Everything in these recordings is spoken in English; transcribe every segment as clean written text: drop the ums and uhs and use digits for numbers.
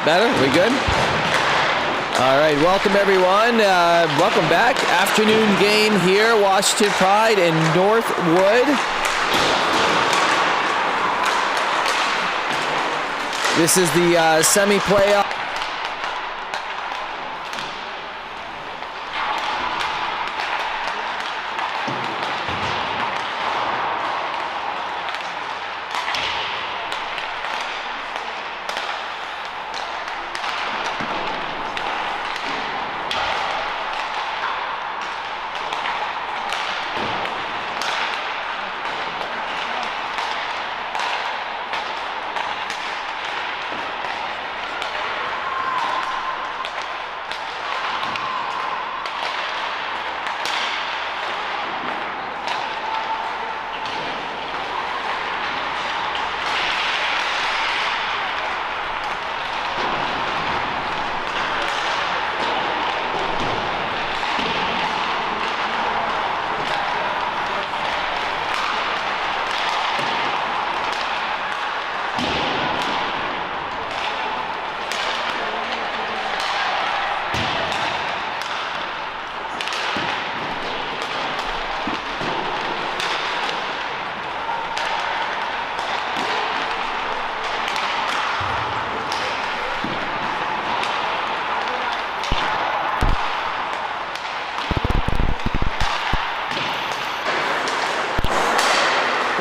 Better? We good? All right, welcome everyone. Welcome back. Afternoon game here, Washington Pride and Northwood. This is the semi-playoff.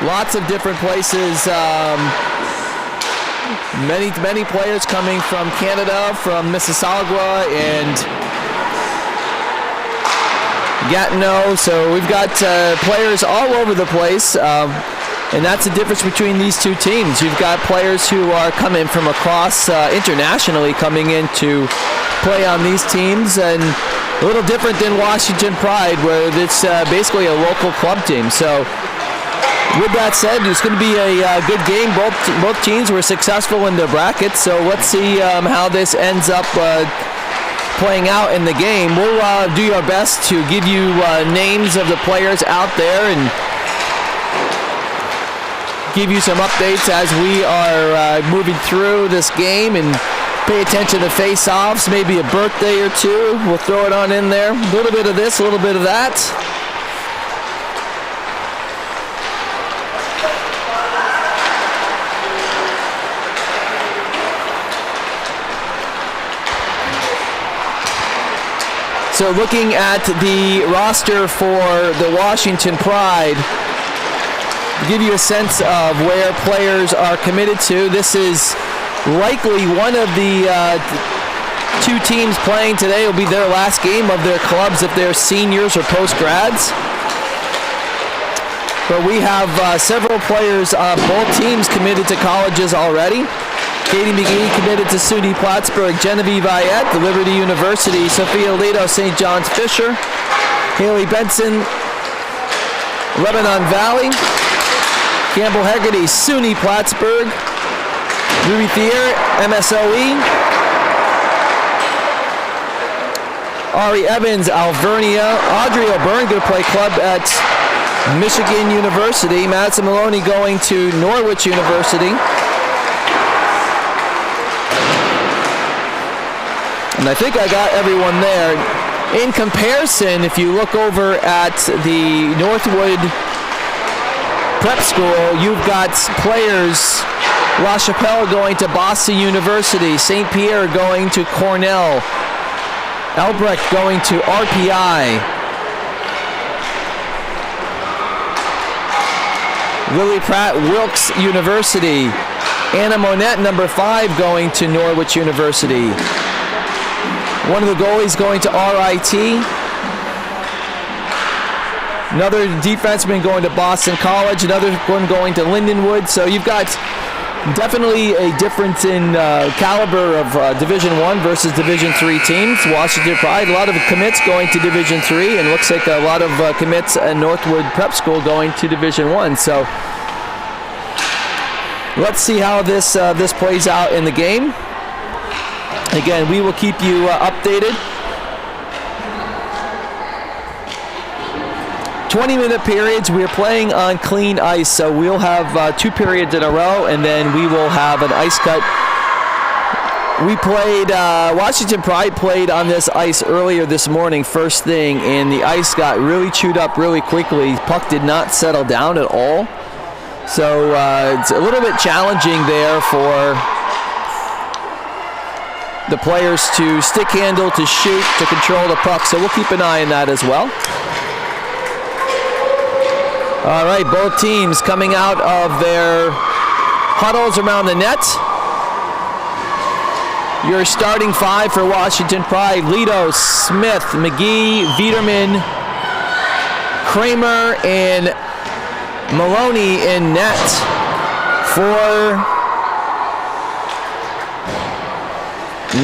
Lots of different places. Many players coming from Canada, from Mississauga and Gatineau. So we've got players all over the place. And that's the difference between these two teams. You've got players who are coming from across internationally coming in to play on these teams, and a little different than Washington Pride, where it's basically a local club team. So with that said, it's going to be a good game. Both teams were successful in their brackets, so let's see how this ends up playing out in the game. We'll do our best to give you names of the players out there and give you some updates as we are moving through this game, and pay attention to face-offs, maybe a birthday or two. We'll throw it on in there. A little bit of this, a little bit of that. So looking at the roster for the Washington Pride, to give you a sense of where players are committed to, this is likely one of the two teams playing today will be their last game of their clubs if they're seniors or post-grads. But we have several players on both teams committed to colleges already. Katie McGee committed to SUNY Plattsburgh, Genevieve Ayette, the Liberty University, Sophia Leto, St. John's Fisher, Haley Benson, Lebanon Valley, Campbell Hegarty, SUNY Plattsburgh, Ruby Thier, MSOE, Ari Evans, Alvernia, Audrey O'Byrne going to play club at Michigan University, Madison Maloney going to Norwich University. And I think I got everyone there. In comparison, if you look over at the Northwood Prep School, you've got players, La Chapelle going to Boston University, St. Pierre going to Cornell, Albrecht going to RPI, Lily Pratt, Wilkes University, Anna Monette, number 5, going to Norwich University. One of the goalies going to RIT. Another defenseman going to Boston College. Another one going to Lindenwood. So you've got definitely a difference in caliber of Division I versus Division III teams. Washington Pride, a lot of commits going to Division III, and looks like a lot of commits at Northwood Prep School going to Division I. So let's see how this plays out in the game. Again, we will keep you updated. 20-minute periods. We're playing on clean ice, so we'll have 2 periods in a row, and then we will have an ice cut We played, Washington Pride played on this ice earlier this morning, first thing, and the ice got really chewed up really quickly. Puck did not settle down at all. So it's a little bit challenging there for the players to stick handle, to shoot, to control the puck. So we'll keep an eye on that as well. All right, both teams coming out of their huddles around the net. Your starting five for Washington Pride: Lido, Smith, McGee, Viderman, Kramer, and Maloney in net. For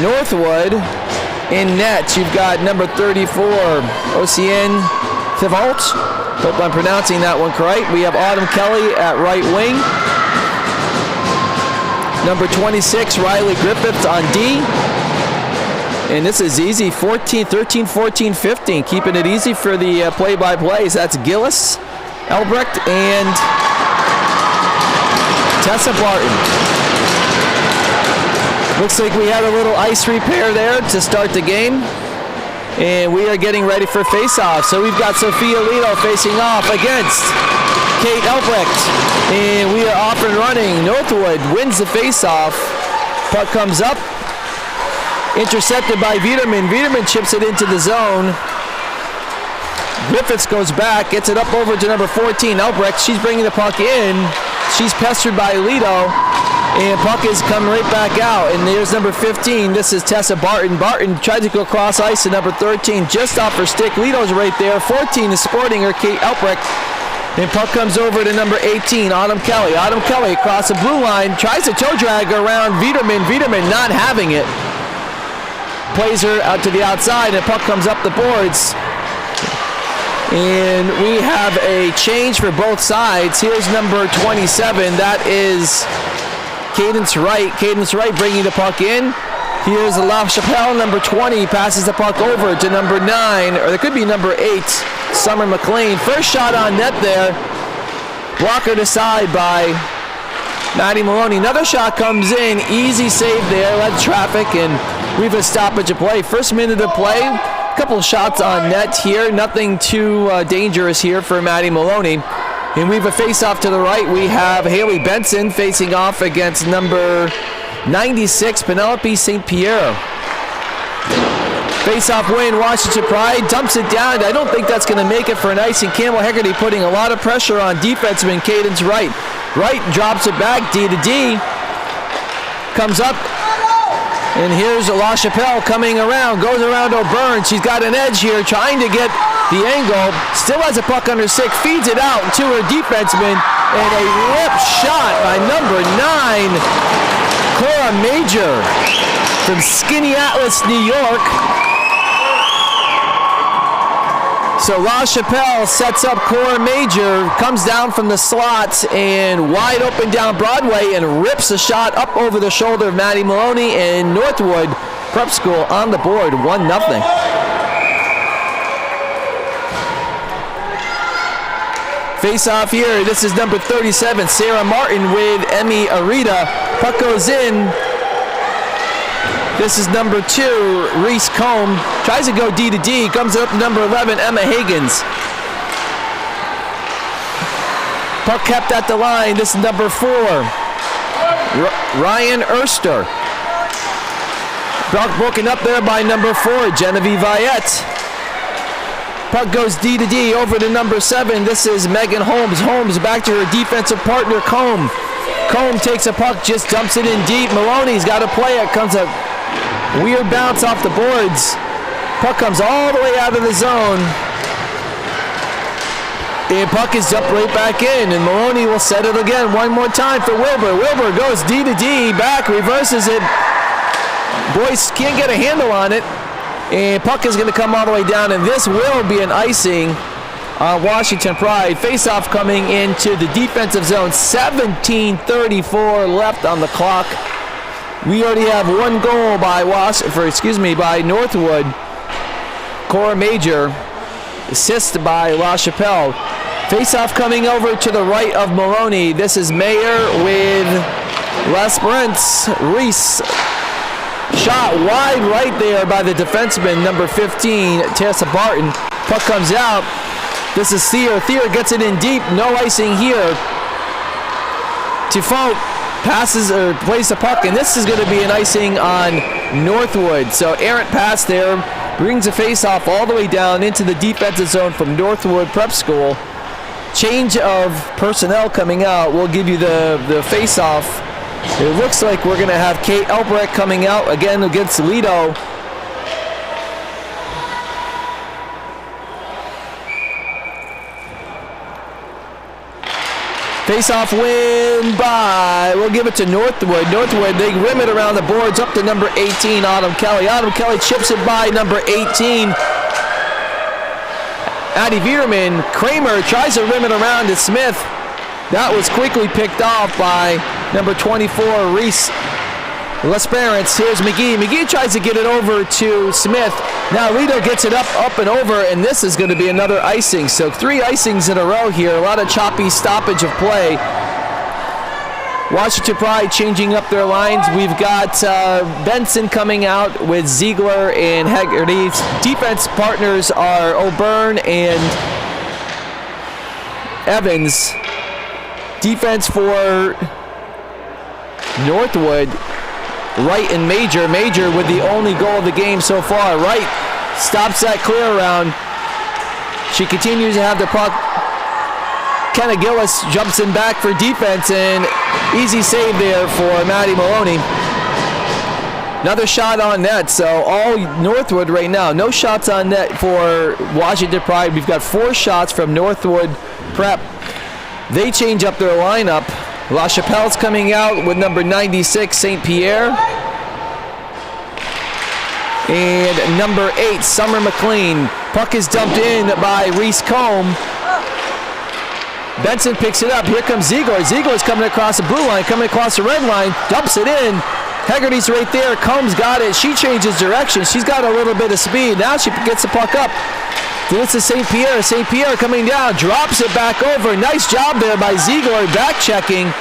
Northwood in net, you've got number 34, Ocean Thibault. Hope I'm pronouncing that one correct. We have Autumn Kelly at right wing. Number 26, Riley Griffiths on D. And this is easy, 13, 14, 15. Keeping it easy for the play-by-plays. That's Gillis, Elbrecht, and Tessa Barton. Looks like we had a little ice repair there to start the game. And we are getting ready for face-off. So we've got Sophia Lido facing off against Kate Elbrecht. And we are off and running. Northwood wins the face-off. Puck comes up. Intercepted by Viderman. Viderman chips it into the zone. Griffiths goes back, gets it up over to number 14, Elbrecht. She's bringing the puck in. She's pestered by Lido. And puck is coming right back out. And there's number 15. This is Tessa Barton. Barton tried to go cross ice to number 13, just off her stick. Lido's right there. 14 is supporting her, Kate Elbrecht. And puck comes over to number 18, Autumn Kelly. Autumn Kelly across the blue line, tries to toe drag around Viderman. Viderman not having it. Plays her out to the outside, and puck comes up the boards. And we have a change for both sides. Here's number 27. That is Cadence Wright. Cadence Wright bringing the puck in. Here's La Chapelle, number 20, passes the puck over to number 9, or it could be number 8, Summer McLean. First shot on net there. Blocker aside by Maddie Maloney. Another shot comes in. Easy save there. Led traffic, and we have a stoppage of play. First minute of play. A couple shots on net here. Nothing too dangerous here for Maddie Maloney. And we have a face-off to the right. We have Haley Benson facing off against number 96, Penelope St. Pierre. Face-off win, Washington Pride dumps it down. I don't think that's going to make it for an icing. Campbell Hegarty putting a lot of pressure on defenseman Cadence Wright. Wright drops it back, D to D. Comes up. And here's La Chapelle coming around, goes around O'Byrne. She's got an edge here, trying to get the angle. Still has a puck under stick, feeds it out to her defenseman, and a rip shot by number 9, Cora Major from Skaneateles, New York. So La Chapelle sets up Cora Major, comes down from the slot and wide open down Broadway and rips a shot up over the shoulder of Maddie Maloney, and Northwood Prep School on the board, 1-0. Face off here, this is number 37, Sarah Martin with Emmy Arita. Puck goes in. This is number 2, Reese Combe. Tries to go D to D, comes up to number 11, Emma Higgins. Puck kept at the line. This is number 4, Ryan Erster. Puck broken up there by number 4, Genevieve Viette. Puck goes D to D over to number 7. This is Megan Holmes. Holmes back to her defensive partner, Combe. Combe takes a puck, just dumps it in deep. Maloney's got to play it. Comes a weird bounce off the boards. Puck comes all the way out of the zone. And puck is dumped right back in. And Maloney will set it again one more time for Wilbur. Wilbur goes D to D, back, reverses it. Boys can't get a handle on it. And puck is going to come all the way down. And this will be an icing on Washington Pride. Face-off coming into the defensive zone. 17:34 left on the clock. We already have one goal by by Northwood. Cora Major, assist by La Chapelle. Face-off coming over to the right of Maloney. This is Mayer with Les Brents, Reese, Shot wide right there by the defenseman, number 15, Tessa Barton. Puck comes out. This is Thier. Thier gets it in deep. No icing here. Tifo passes or plays the puck, and this is going to be an icing on Northwood. So errant pass there, brings the face-off all the way down into the defensive zone from Northwood Prep School. Change of personnel coming out. We'll give you the face-off. It looks like we're going to have Kate Elbrecht coming out again against Lido. Face-off win by, we'll give it to Northwood. Northwood, they rim it around the boards up to number 18, Autumn Kelly. Autumn Kelly chips it by number 18, Addie Vierman. Kramer tries to rim it around to Smith. That was quickly picked off by number 24, Reese Lesperance. Here's McGee. McGee tries to get it over to Smith. Now Lido gets it up and over, and this is going to be another icing. So 3 icings in a row here. A lot of choppy stoppage of play. Washington Pride changing up their lines. We've got Benson coming out with Ziegler and Haggerty. Defense partners are O'Byrne and Evans. Defense for Northwood, Wright and Major. Major with the only goal of the game so far. Wright stops that clear around. She continues to have the puck. Kenna Gillis jumps in back for defense, and easy save there for Maddie Maloney. Another shot on net, so all Northwood right now. No shots on net for Washington Pride. We've got 4 shots from Northwood Prep. They change up their lineup. La Chapelle's coming out with number 96, St. Pierre. And number 8, Summer McLean. Puck is dumped in by Reese Combe. Benson picks it up. Here comes Ziegler. Ziegler's coming across the blue line, coming across the red line, dumps it in. Haggerty's right there. Combs got it. She changes direction. She's got a little bit of speed. Now she gets the puck up. This is St. Pierre. St. Pierre coming down, drops it back over. Nice job there by Ziegler, back checking.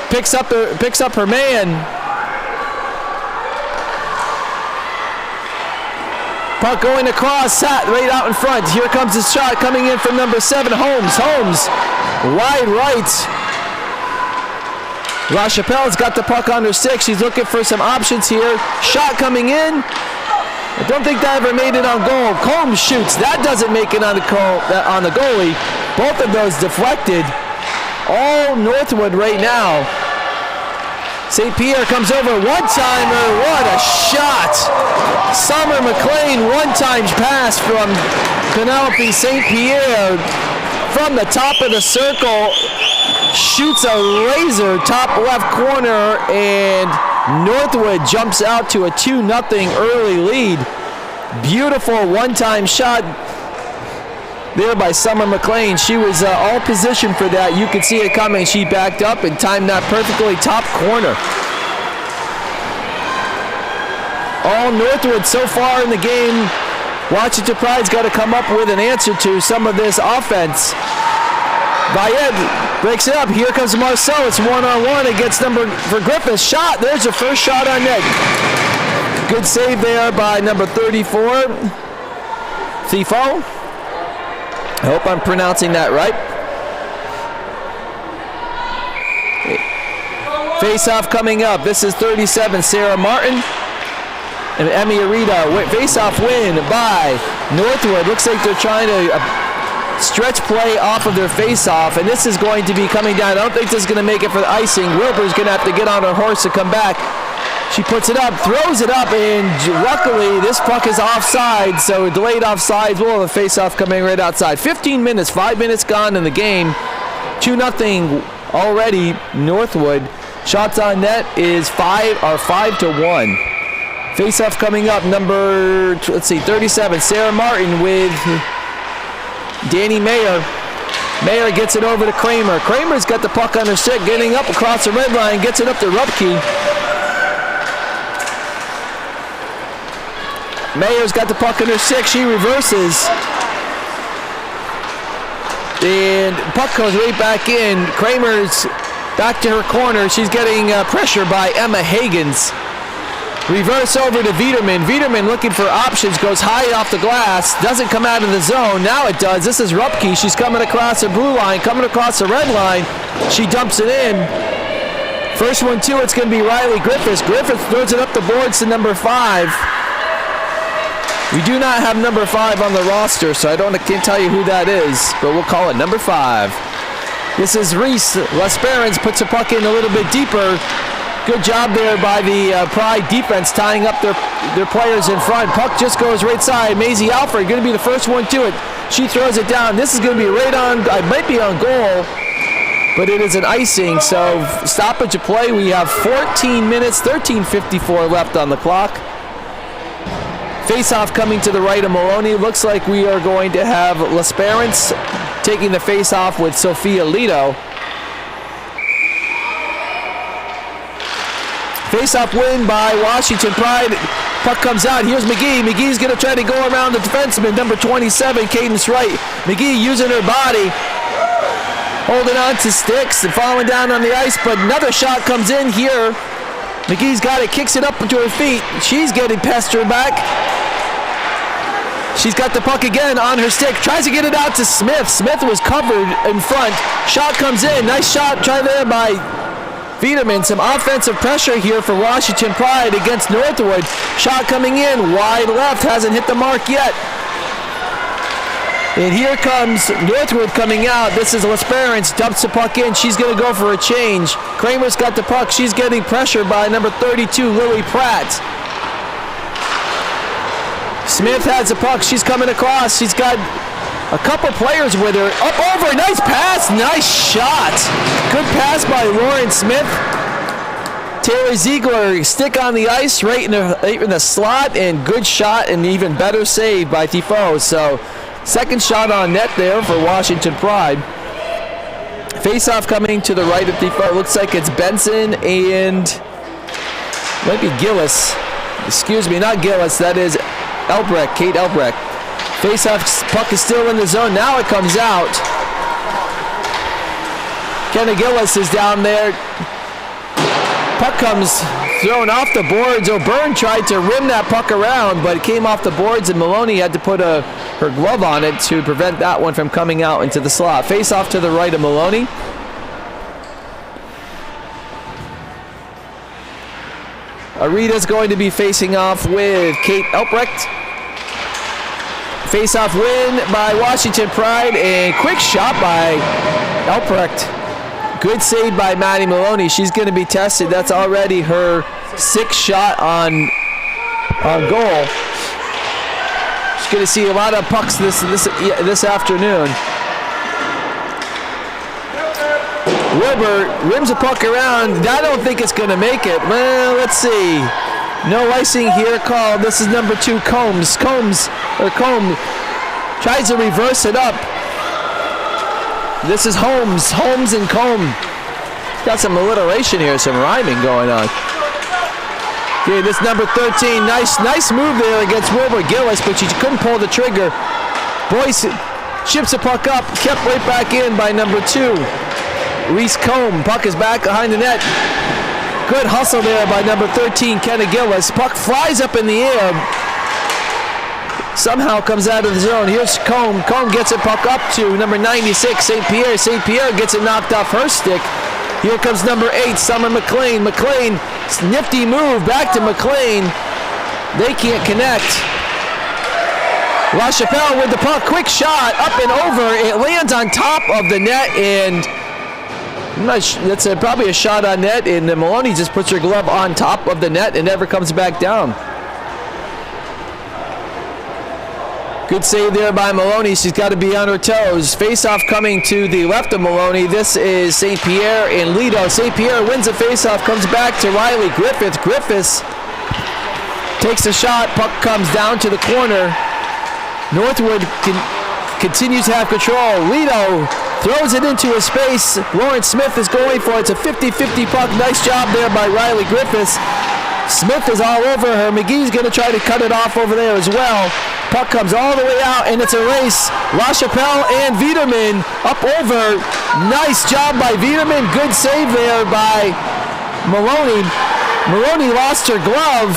Picks up her man. Puck going across, sat right out in front. Here comes the shot coming in from number 7, Holmes. Holmes, wide right. La Chapelle's got the puck on her 6. She's looking for some options here. Shot coming in. I don't think that ever made it on goal. Combs shoots. That doesn't make it on the goalie. Both of those deflected. All Northwood right now. St. Pierre comes over. One-timer. What a shot. Summer McLean, one-time pass from Penelope St. Pierre from the top of the circle. Shoots a laser top left corner, and Northwood jumps out to a 2-0 early lead. Beautiful one-time shot there by Summer McLean. She was all positioned for that. You could see it coming. She backed up and timed that perfectly. Top corner. All Northwood so far in the game. Washington Pride's got to come up with an answer to some of this offense. Bayed breaks it up. Here comes Marceau. It's one-on-one against number for Griffiths. Shot. There's the first shot on net. Good save there by number 34, Thifo. I hope I'm pronouncing that right. Face-off coming up. This is 37, Sarah Martin and Emmy Arita. Face-off win by Northwood. Looks like they're trying to stretch play off of their face-off, and this is going to be coming down. I don't think this is going to make it for the icing. Wilbur's going to have to get on her horse to come back. She puts it up, throws it up, and luckily this puck is offside, so delayed offsides. We'll have a face-off coming right outside. 15 minutes, 5 minutes gone in the game. 2-0 already, Northwood. Shots on net is 5-1. Face-off coming up, number, 37, Sarah Martin with Danny Mayer. Mayer gets it over to Kramer. Kramer's got the puck on her stick, getting up across the red line, gets it up to Rupke. Mayer's got the puck in her 6. She reverses. And puck goes right back in. Kramer's back to her corner. She's getting pressure by Emma Hagens. Reverse over to Viderman. Viderman looking for options, goes high off the glass, doesn't come out of the zone. Now it does. This is Rupke. She's coming across the blue line, coming across the red line. She dumps it in. First one, too, it's going to be Riley Griffiths. Griffiths throws it up the boards to number 5. We do not have number 5 on the roster, so can't tell you who that is, but we'll call it number 5. This is Reese. Lesperance puts the puck in a little bit deeper. Good job there by the Pride defense tying up their players in front. Puck just goes right side. Maisie Alfred going to be the first one to it. She throws it down. This is going to be right on, might be on goal, but it is an icing. So stoppage of play. We have 14 minutes, 13:54 left on the clock. Face-off coming to the right of Maloney. Looks like we are going to have Lesperance taking the face-off with Sophia Lito. Face-off win by Washington Pride. Puck comes out. Here's McGee. McGee's going to try to go around the defenseman, number 27, Cadence Wright. McGee using her body, holding on to sticks and falling down on the ice, but another shot comes in here. McGee's got it, kicks it up to her feet. She's getting pestered back. She's got the puck again on her stick. Tries to get it out to Smith. Smith was covered in front. Shot comes in. Nice shot. Try there by Viderman. Some offensive pressure here for Washington Pride against Northwood. Shot coming in. Wide left. Hasn't hit the mark yet. And here comes Northwood coming out. This is Lesperance. Dumps the puck in. She's going to go for a change. Kramer's got the puck. She's getting pressured by number 32, Lily Pratt. Smith has the puck. She's coming across. She's got a couple players with her. Up over. Nice pass. Nice shot. Good pass by Lauren Smith. Taylor Ziegler stick on the ice right in the slot, and good shot and even better save by Tifo. So second shot on net there for Washington Pride. Face-off coming to the right of Tifo. Looks like it's Benson and might be Gillis. Excuse me, not Gillis. That is Elbrecht, Kate Elbrecht. Face-off puck is still in the zone. Now it comes out. Kenna Gillis is down there. Puck comes thrown off the boards. O'Byrne tried to rim that puck around, but it came off the boards, and Maloney had to put her glove on it to prevent that one from coming out into the slot. Face off to the right of Maloney. Arita's going to be facing off with Kate Elbrecht. Face-off win by Washington Pride, and quick shot by Elbrecht. Good save by Maddie Maloney. She's going to be tested. That's already her 6th shot on goal. She's going to see a lot of pucks this afternoon. Wilbur rims a puck around. I don't think it's going to make it. Well, let's see. No icing here called. This is number 2, Combs. Combe tries to reverse it up. This is Holmes and Combe. Got some alliteration here, some rhyming going on. Okay, this number 13, nice move there against Wilbur Gillis, but she couldn't pull the trigger. Boyce chips the puck up, kept right back in by number 2, Reese Combe. Puck is back behind the net. Good hustle there by number 13, Kenna Gillis. Puck flies up in the air. Somehow comes out of the zone. Here's Combe. Combe gets it puck up to number 96, St. Pierre. St. Pierre gets it knocked off her stick. Here comes number 8, Summer McLean. McLean, nifty move back to McLean. They can't connect. La Chapelle with the puck. Quick shot up and over. It lands on top of the net, and that's probably a shot on net, and Maloney just puts her glove on top of the net and never comes back down. Good save there by Maloney. She's got to be on her toes. Face-off coming to the left of Maloney. This is St. Pierre and Lido. St. Pierre wins the face-off, comes back to Riley Griffiths. Griffiths takes a shot. Puck comes down to the corner. Northwood continues to have control. Lido throws it into a space. Lawrence Smith is going for it. It's a 50-50 puck. Nice job there by Riley Griffiths. Smith is all over her. McGee's going to try to cut it off over there as well. Puck comes all the way out, and it's a race. La Chapelle and Viderman up over. Nice job by Viderman. Good save there by Maloney. Maloney lost her glove.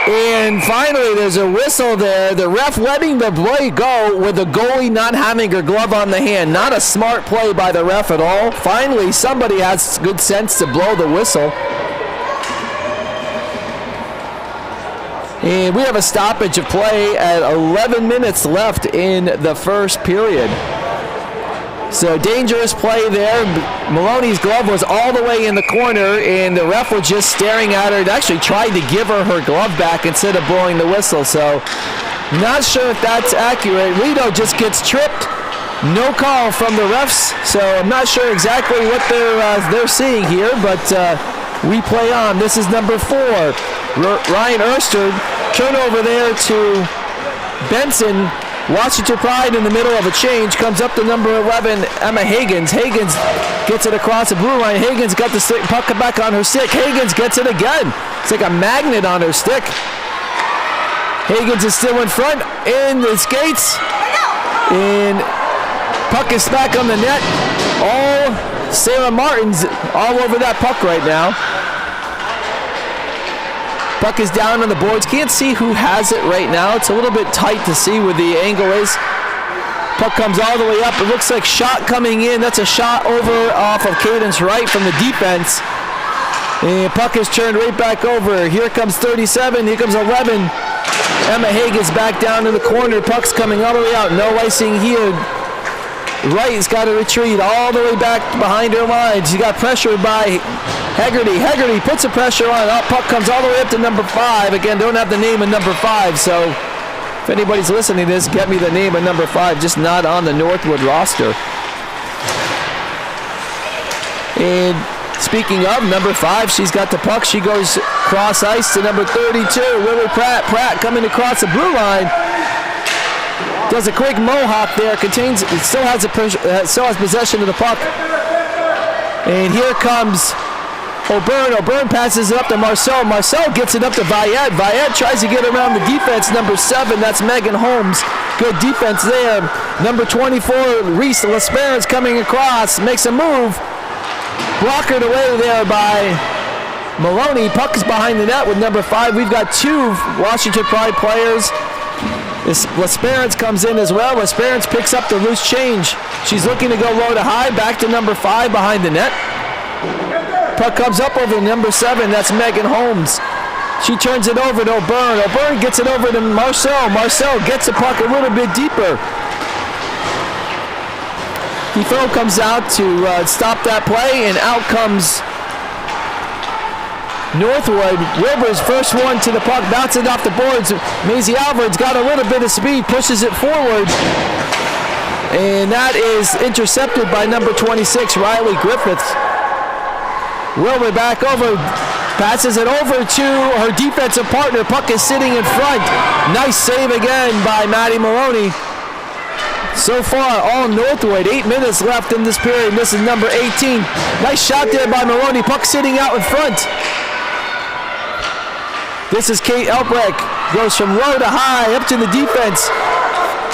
And finally, there's a whistle there. The ref letting the play go with the goalie not having her glove on the hand. Not a smart play by the ref at all. Finally, somebody has good sense to blow the whistle. And we have a stoppage of play at 11 minutes left in the first period. So dangerous play there. Maloney's glove was all the way in the corner, and the ref was just staring at her and actually tried to give her her glove back instead of blowing the whistle. So not sure if that's accurate. Rito just gets tripped. No call from the refs, so I'm not sure exactly what they're seeing here, but we play on. This is number 4. Ryan Erster, turnover there to Benson. Washington Pride in the middle of a change, comes up to number 11, Emma Higgins. Higgins gets it across the blue line. Higgins got the stick, puck back on her stick. Higgins gets it again. It's like a magnet on her stick. Higgins is still in front, in the skates. And puck is back on the net. All Sarah Martin's all over that puck right now. Puck is down on the boards. Can't see who has it right now. It's a little bit tight to see where the angle is. Puck comes all the way up. It looks like shot coming in. That's a shot over off of Cadence Wright from the defense. And puck is turned right back over. Here comes 37. Here comes 11. Emma Higgins back down in the corner. Puck's coming all the way out. No icing here. Wright's got to retreat all the way back behind her line. She got pressured by Hegarty. Hegarty puts the pressure on. Puck comes all the way up to number 5. Again, don't have the name of number 5, so if anybody's listening to this, get me the name of number 5, just not on the Northwood roster. And speaking of number 5, she's got the puck. She goes cross ice to number 32, Lily Pratt. Pratt coming across the blue line. Does a quick mohawk there. Still has possession of the puck. And here comes O'Byrne. O'Byrne passes it up to Marcel. Marcel gets it up to Viet. Viet tries to get around the defense. Number 7, that's Megan Holmes. Good defense there. Number 24, Reese Lesperance coming across. Makes a move. Blockered away there by Maloney. Puck is behind the net with number 5. We've got 2 Washington Pride players. Lesperance comes in as well. Lesperance picks up the loose change. She's looking to go low to high. Back to number 5 behind the net. Puck comes up over to number 7. That's Megan Holmes. She turns it over to O'Byrne. O'Byrne gets it over to Marcel. Marcel gets the puck a little bit deeper. Defoe comes out to stop that play, and out comes Northwood. Wilbur's first one to the puck, bouncing off the boards. Maisie Alvarez got a little bit of speed, pushes it forward. And that is intercepted by number 26, Riley Griffiths. Wilbur back over, passes it over to her defensive partner. Puck is sitting in front. Nice save again by Maddie Maloney. So far, all Northwood. 8 minutes left in this period. This is number 18. Nice shot there by Maloney. Puck sitting out in front. This is Kate Elbrecht. Goes from low to high, up to the defense.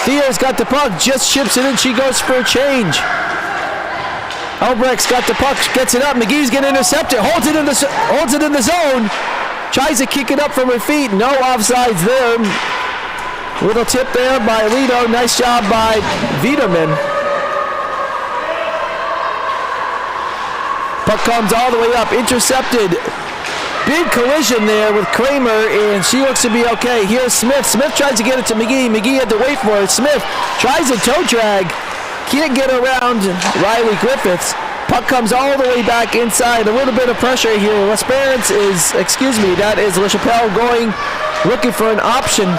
Theo's got the puck, just chips it in. She goes for a change. Elbrecht's got the puck, gets it up. McGee's going to intercept it, holds it in the zone. Tries to kick it up from her feet. No offsides there. Little tip there by Lido. Nice job by Viderman. Puck comes all the way up, intercepted. Big collision there with Kramer, and she looks to be okay. Here's Smith. Smith tries to get it to McGee. McGee had to wait for it. Smith tries a toe drag. Can't get around Riley Griffiths. Puck comes all the way back inside. A little bit of pressure here. Lesperance that is LaChapelle going, looking for an option.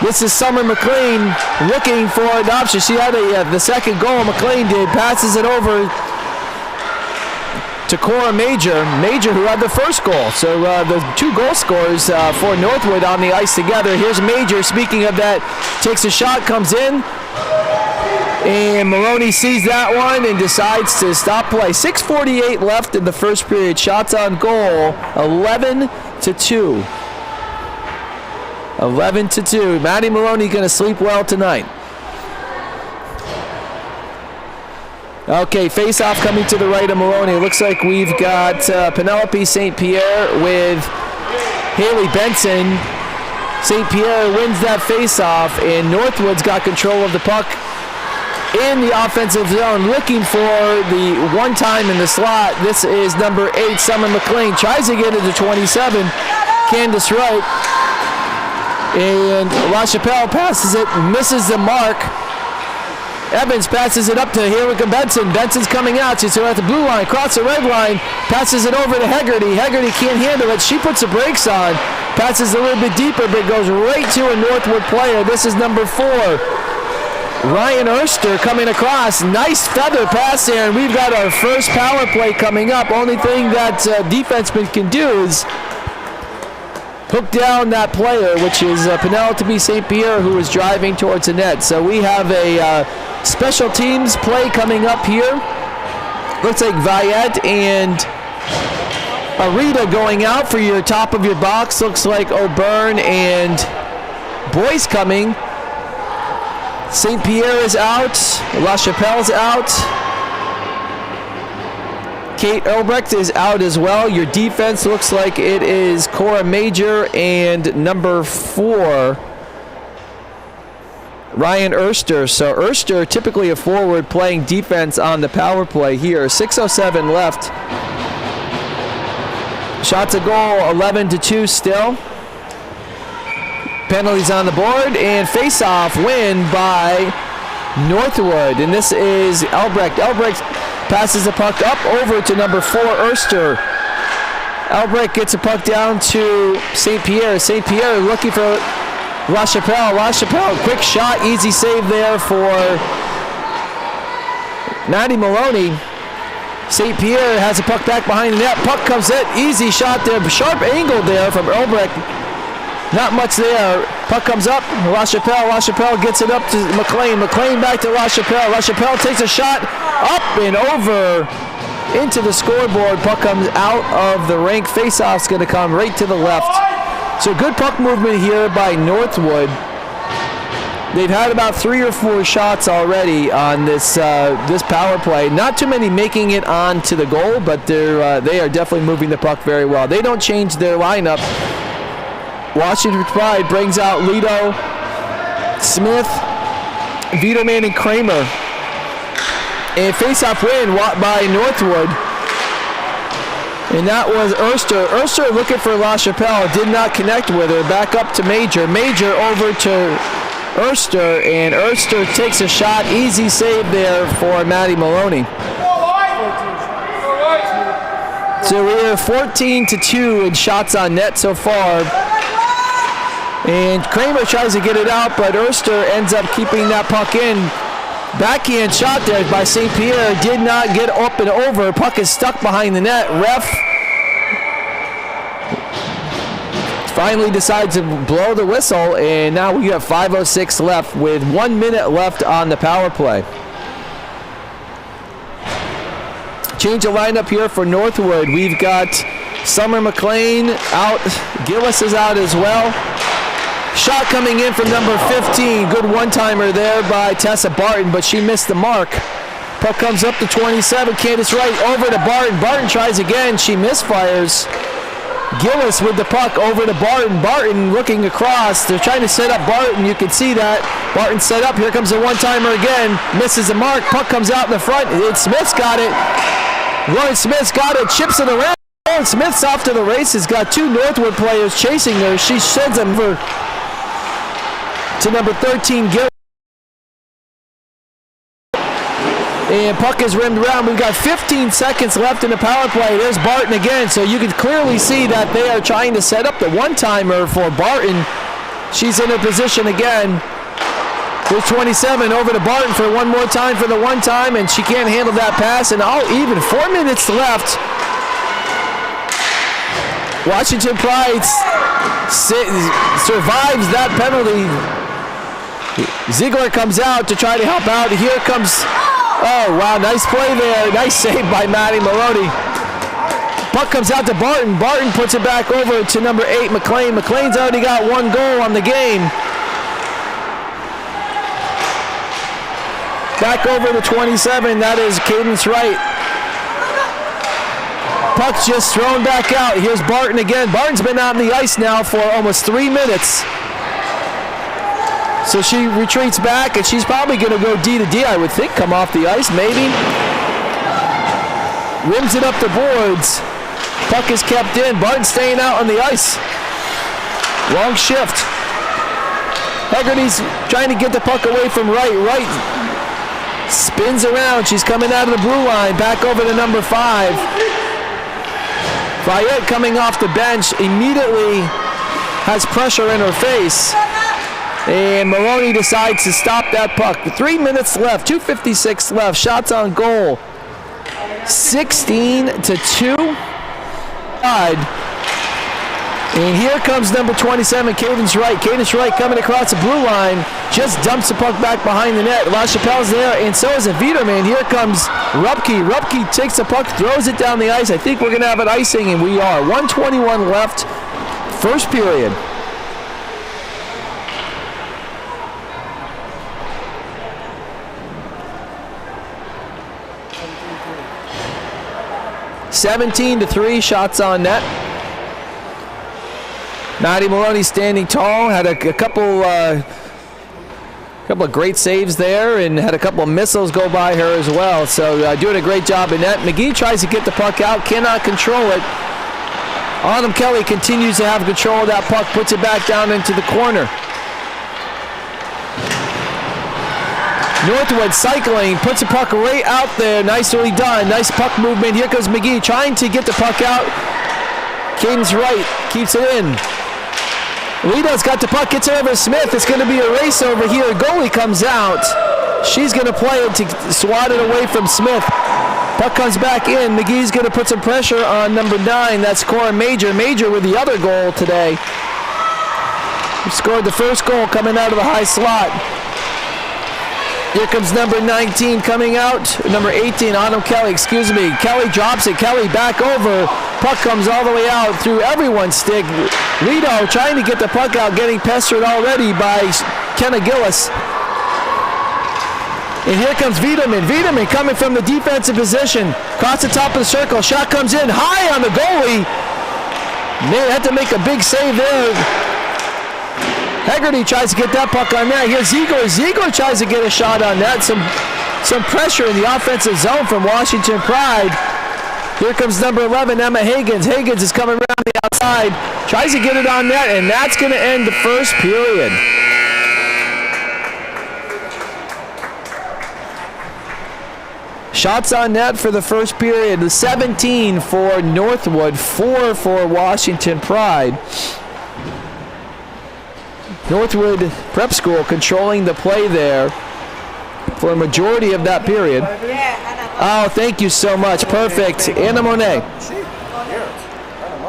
This is Summer McLean looking for an option. She had the second goal. McLean did. Passes it over to Cora Major. Major, who had the first goal. So the 2 goal scorers for Northwood on the ice together. Here's Major. Speaking of that, takes a shot, comes in. And Maloney sees that one and decides to stop play. 6:48 left in the first period. Shots on goal, 11-2. 11-2. Maddie Maloney going to sleep well tonight. Okay, face-off coming to the right of Maloney. It looks like we've got Penelope St. Pierre with Haley Benson. St. Pierre wins that face-off, and Northwood's got control of the puck in the offensive zone, looking for the one time in the slot. This is number 8, Summer McLean. Tries to get it to 27, Candace Wright. And LaChapelle passes it, misses the mark. Evans passes it up to Haley Benson. Benson's coming out. She's at the blue line, across the red line, passes it over to Hegarty. Hegarty can't handle it. She puts the brakes on, passes a little bit deeper, but goes right to a Northwood player. This is number 4, Ryan Erster, coming across. Nice feather pass there, and we've got our first power play coming up. Only thing that defenseman can do is hook down that player, which is Penelope St. Pierre, who is driving towards the net. So we have a special teams play coming up here. Looks like Vayette and Arita going out for your top of your box. Looks like O'Byrne and Boyce coming. St. Pierre is out. LaChapelle's out. Kate Elbrecht is out as well. Your defense looks like it is Cora Major and number 4, Ryan Erster. So Erster, typically a forward, playing defense on the power play here. 6:07 left. Shots a goal, 11-2 still. Penalties on the board, and face-off win by Northwood. And this is Elbrecht. Elbrecht passes the puck up over to number 4, Erster. Elbrecht gets the puck down to St. Pierre. St. Pierre looking for LaChapelle. LaChapelle, quick shot, easy save there for Maddie Maloney. St. Pierre has the puck back behind the net. Puck comes in, easy shot there, sharp angle there from Elbrecht. Not much there. Puck comes up. LaChapelle. LaChapelle gets it up to McLean. McLean back to LaChapelle. LaChapelle takes a shot up and over into the scoreboard. Puck comes out of the rink. Face-off's going to come right to the left. So good puck movement here by Northwood. They've had about 3 or 4 shots already on this this power play. Not too many making it on to the goal, but they are definitely moving the puck very well. They don't change their lineup. Washington Pride brings out Lido, Smith, Viderman, and Kramer. And face-off win by Northwood. And that was Erster. Erster looking for LaChapelle, did not connect with her. Back up to Major. Major over to Erster, and Erster takes a shot. Easy save there for Maddie Maloney. So we're 14-2 in shots on net so far. And Kramer tries to get it out, but Erster ends up keeping that puck in. Backhand shot there by St. Pierre. Did not get up and over. Puck is stuck behind the net. Ref finally decides to blow the whistle, and now we have 5:06 left with 1 minute left on the power play. Change of lineup here for Northwood. We've got Summer McLean out. Gillis is out as well. Shot coming in from number 15. Good one-timer there by Tessa Barton, but she missed the mark. Puck comes up to 27. Candace Wright over to Barton. Barton tries again. She misfires. Gillis with the puck over to Barton. Barton looking across. They're trying to set up Barton. You can see that. Barton set up. Here comes a one-timer again. Misses the mark. Puck comes out in the front. Smith's got it. Lauren Smith's got it. Chips it around. Lauren Smith's off to the races. Got 2 Northwood players chasing her. She sends them over to number 13, Gillis. And puck is rimmed around. We've got 15 seconds left in the power play. There's Barton again, so you can clearly see that they are trying to set up the one-timer for Barton. She's in her position again. There's 27 over to Barton for one more time for the one-time, and she can't handle that pass. And even 4 minutes left. Washington Pride survives that penalty. Ziegler comes out to try to help out. Here comes, oh wow, nice play there. Nice save by Maddie Maloney. Puck comes out to Barton. Barton puts it back over to number 8, McLean. McLean's already got 1 goal on the game. Back over to 27, that is Cadence Wright. puck's just thrown back out. Here's Barton again. Barton's been out on the ice now for almost 3 minutes. So she retreats back, and she's probably going to go D to D, I would think, come off the ice, maybe. Rims it up the boards. Puck is kept in. Barton staying out on the ice. Long shift. Hegarty's trying to get the puck away from Wright. Wright spins around. She's coming out of the blue line. Back over to number 5. Fayette coming off the bench immediately has pressure in her face. And Maloney decides to stop that puck. 3 minutes left, 2:56 left. Shots on goal. 16-2. And here comes number 27, Cadence Wright. Cadence Wright coming across the blue line. Just dumps the puck back behind the net. LaChapelle's there, and so is a Viderman. Here comes Rupke. Rupke takes the puck, throws it down the ice. I think we're going to have an icing, and we are. 1:21 left, first period. (17-3), shots on net. Maddie Maloney standing tall, had a couple of great saves there, and had a couple of missiles go by her as well. So doing a great job in net. McGee tries to get the puck out, cannot control it. Autumn Kelly continues to have control of that puck, puts it back down into the corner. Northwood cycling, puts the puck right out there. Nicely done. Nice puck movement. Here comes McGee trying to get the puck out. Cadence Wright keeps it in. Lito's got the puck, gets it over to Smith. It's going to be a race over here. Goalie comes out. She's going to play it to swat it away from Smith. Puck comes back in. McGee's going to put some pressure on number 9. That's Cora Major. Major with the other goal today. He scored the first goal coming out of the high slot. Here comes number 19 coming out. Number 18, Autumn Kelly, excuse me. Kelly drops it. Kelly back over. Puck comes all the way out through everyone's stick. Lito trying to get the puck out, getting pestered already by Kenna Gillis. And here comes Viderman. Viderman coming from the defensive position. Across the top of the circle. Shot comes in high on the goalie. They had to make a big save there. Hegarty tries to get that puck on net. Here's Ziegler. Ziegler tries to get a shot on that. Some pressure in the offensive zone from Washington Pride. Here comes number 11, Emma Higgins. Higgins is coming around the outside. Tries to get it on net, and that's going to end the first period. Shots on net for the first period. 17 for Northwood, 4 for Washington Pride. Northwood Prep School controlling the play there for a majority of that period. Oh, thank you so much. Perfect. Anna Monet.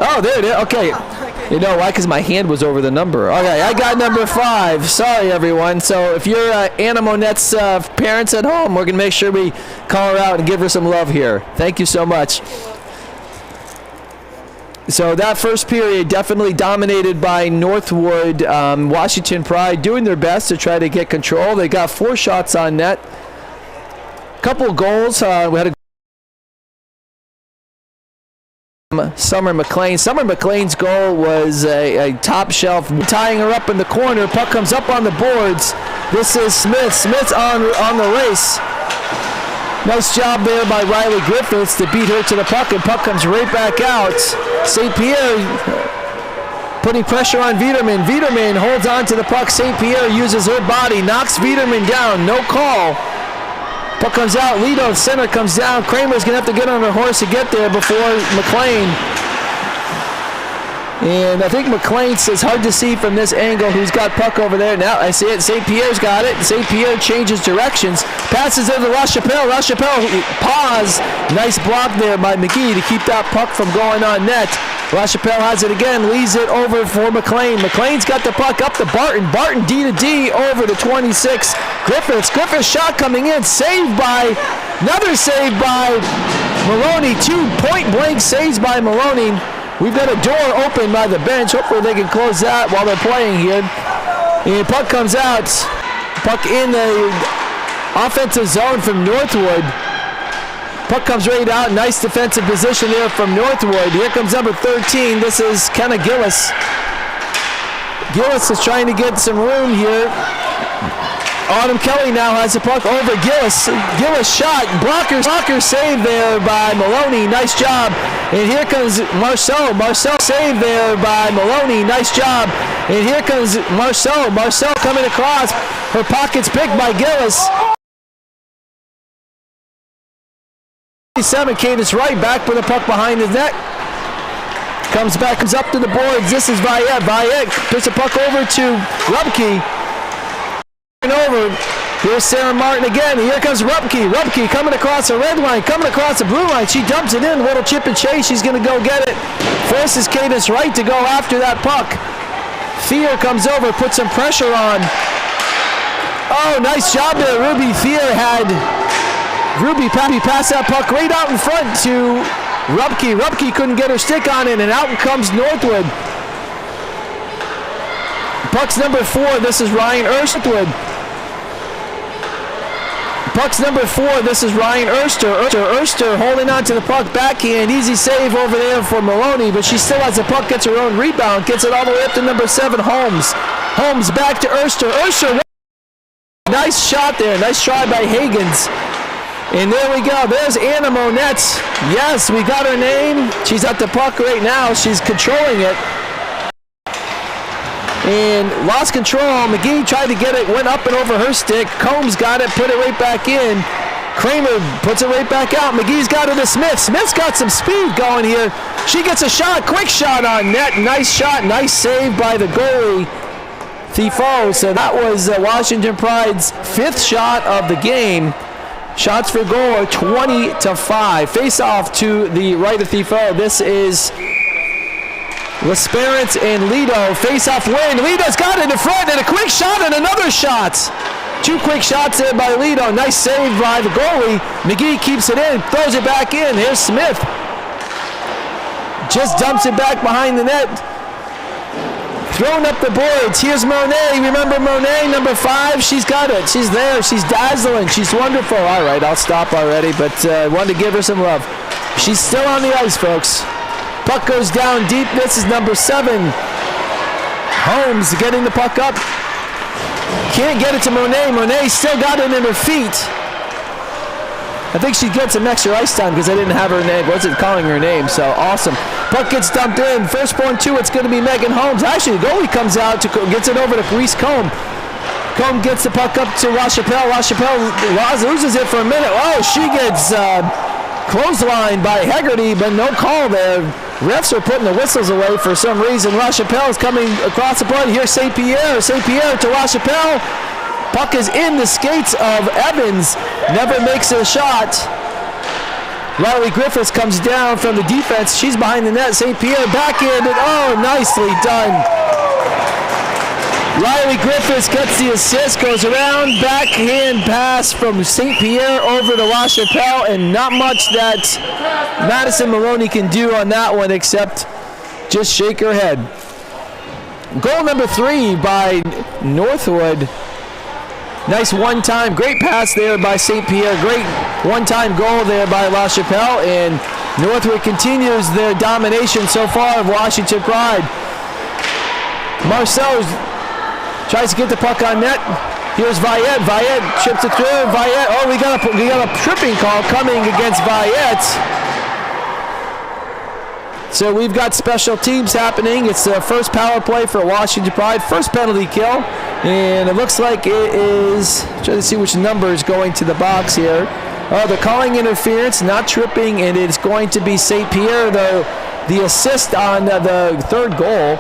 Oh, there it is. Okay. You know why? Because my hand was over the number. Okay, I got number 5. Sorry, everyone. So if you're Anna Monet's parents at home, we're going to make sure we call her out and give her some love here. Thank you so much. So that first period definitely dominated by Northwood. Washington Pride doing their best to try to get control. They got 4 shots on net. Couple goals. We had Summer McLean. Summer McLean's goal was a top shelf, tying her up in the corner. Puck comes up on the boards. This is Smith. Smith's on the race. Nice job there by Riley Griffiths to beat her to the puck, and puck comes right back out. St. Pierre putting pressure on Viderman. Viderman holds on to the puck. St. Pierre uses her body, knocks Viderman down. No call. Puck comes out. Lido, center, comes down. Kramer's going to have to get on her horse to get there before McLean. And I think McLean says hard to see from this angle who's got puck over there. Now I see it. St. Pierre's got it. St. Pierre changes directions. Passes it to LaChapelle. LaChapelle pause. Nice block there by McGee to keep that puck from going on net. LaChapelle has it again. Leaves it over for McLean. McLean's got the puck up to Barton. Barton D to D over to 26. Griffiths. Griffiths shot coming in. Another save by Maloney. 2 point-blank saves by Maloney. We've got a door open by the bench. Hopefully they can close that while they're playing here. And puck comes out. Puck in the offensive zone from Northwood. Puck comes right out. Nice defensive position there from Northwood. Here comes number 13. This is Kenna Gillis. Gillis is trying to get some room here. Autumn Kelly now has the puck over Gillis. Gillis shot. Blocker save there by Maloney. Nice job. And here comes Marceau. Marceau save there by Maloney. Nice job. And here comes Marceau. Marceau coming across. Her pocket's picked by Gillis. 7, Cadence right back with the puck behind his net. Comes back, comes up to the boards. This is Viette. Viette puts the puck over to Rupke. And over. Here's Sarah Martin again. Here comes Rupke. Rupke coming across the red line, coming across the blue line. She dumps it in. A little chip and chase. She's going to go get it. Forces Cadence right to go after that puck. Thier comes over, puts some pressure on. Oh, nice job there. Ruby Thier had Ruby passed that puck right out in front to Rupke. Rupke couldn't get her stick on it, and out comes Northwood. Puck's number 4. This is Ryan Erstwood. Puck's number 4. This is Ryan Erster. Erster holding on to the puck. Backhand. Easy save over there for Maloney, but she still has the puck. Gets her own rebound. Gets it all the way up to number 7, Holmes. Holmes back to Erster. Erster. Nice shot there. Nice try by Higgins. And there we go. There's Anna Monette. Yes, we got her name. She's at the puck right now. She's controlling it. And lost control. McGee tried to get it. Went up and over her stick. Combs got it. Put it right back in. Kramer puts it right back out. McGee's got it to Smith. Smith's got some speed going here. She gets a shot. Quick shot on net. Nice shot. Nice save by the goalie, Thifo. So that was Washington Pride's 5th shot of the game. Shots for goal are 20-5. Face off to the right of Thifo. This is L'Esperance and Lido. Face off win. Lido's got it in front and a quick shot and another shot. 2 quick shots there by Lido. Nice save by the goalie. McGee keeps it in, throws it back in. Here's Smith. Just dumps it back behind the net. Throwing up the boards. Here's Monet. Remember Monet, number 5? She's got it. She's there. She's dazzling. She's wonderful. All right, I'll stop already, but I wanted to give her some love. She's still on the ice, folks. Puck goes down deep. This is number 7. Holmes getting the puck up. Can't get it to Monet. Monet still got it in her feet. I think she gets some extra ice time because I didn't have her name. Wasn't calling her name, so awesome. Puck gets dumped in. First point 2, it's going to be Megan Holmes. Actually, the goalie comes out, gets it over to Reese Combe. Combe gets the puck up to LaChapelle. LaChapelle loses it for a minute. Oh, she gets clotheslined by Hegarty, but no call there. Refs are putting the whistles away for some reason. LaChapelle is coming across the board. Here's St. Pierre. St. Pierre to LaChapelle. Puck is in the skates of Evans. Never makes a shot. Riley Griffiths comes down from the defense. She's behind the net. St. Pierre backhanded. Oh, nicely done. Riley Griffiths gets the assist, goes around, backhand pass from St. Pierre over to LaChapelle, and not much that Madison Maloney can do on that one except just shake her head. Goal number 3 by Northwood. Nice one-time, great pass there by St. Pierre. Great one-time goal there by LaChapelle, and Northwood continues their domination so far of Washington Pride. Marceau tries to get the puck on net. Here's Viette. Viette chips it through. Viette. Oh, we got a tripping call coming against Viette. So we've got special teams happening. It's the first power play for Washington Pride. First penalty kill. And it looks like it is, trying to see which number is going to the box here. Oh, they're calling interference, not tripping, and it's going to be St. Pierre, the assist on the 3rd goal.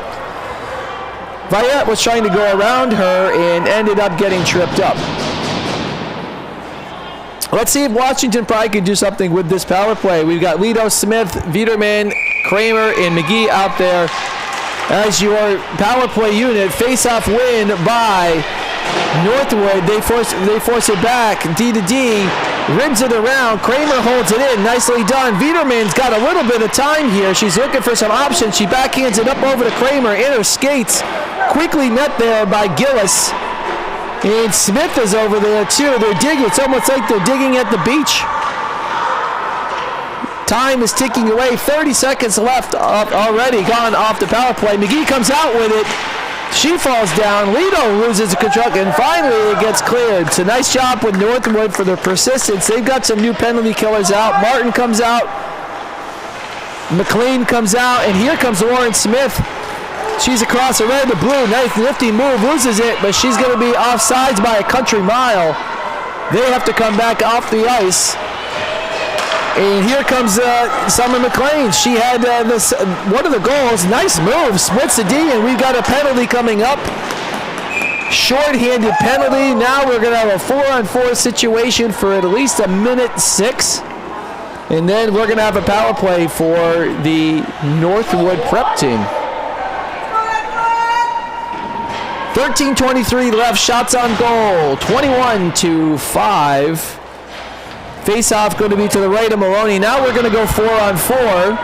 Viette was trying to go around her and ended up getting tripped up. Let's see if Washington Pride can do something with this power play. We've got Lido, Smith, Viederman, Kramer, and McGee out there as your power play unit. Face-off win by Northwood. They force it back. D to D. Rims it around. Kramer holds it in. Nicely done. Viederman's got a little bit of time here. She's looking for some options. She backhands it up over to Kramer. In her skates. Quickly met there by Gillis. And Smith is over there too. They're digging. It's almost like they're digging at the beach. Time is ticking away. 30 seconds left already gone off the power play. McGee comes out with it. She falls down. Lido loses the control, and finally it gets cleared. So nice job with Northwood for their persistence. They've got some new penalty killers out. Martin comes out. McLean comes out, and here comes Lauren Smith. She's across the red to blue. Nice nifty move. Loses it, but she's going to be offsides by a country mile. They have to come back off the ice. And here comes Summer McLean. She had one of the goals. Nice move. Splits the D, and we've got a penalty coming up. Short-handed penalty. Now we're going to have a 4-on-4 situation for at least a minute 6. And then we're going to have a power play for the Northwood prep team. 13:23 left. Shots on goal. 21-5. Face-off going to be to the right of Maloney. Now we're going to go 4-on-4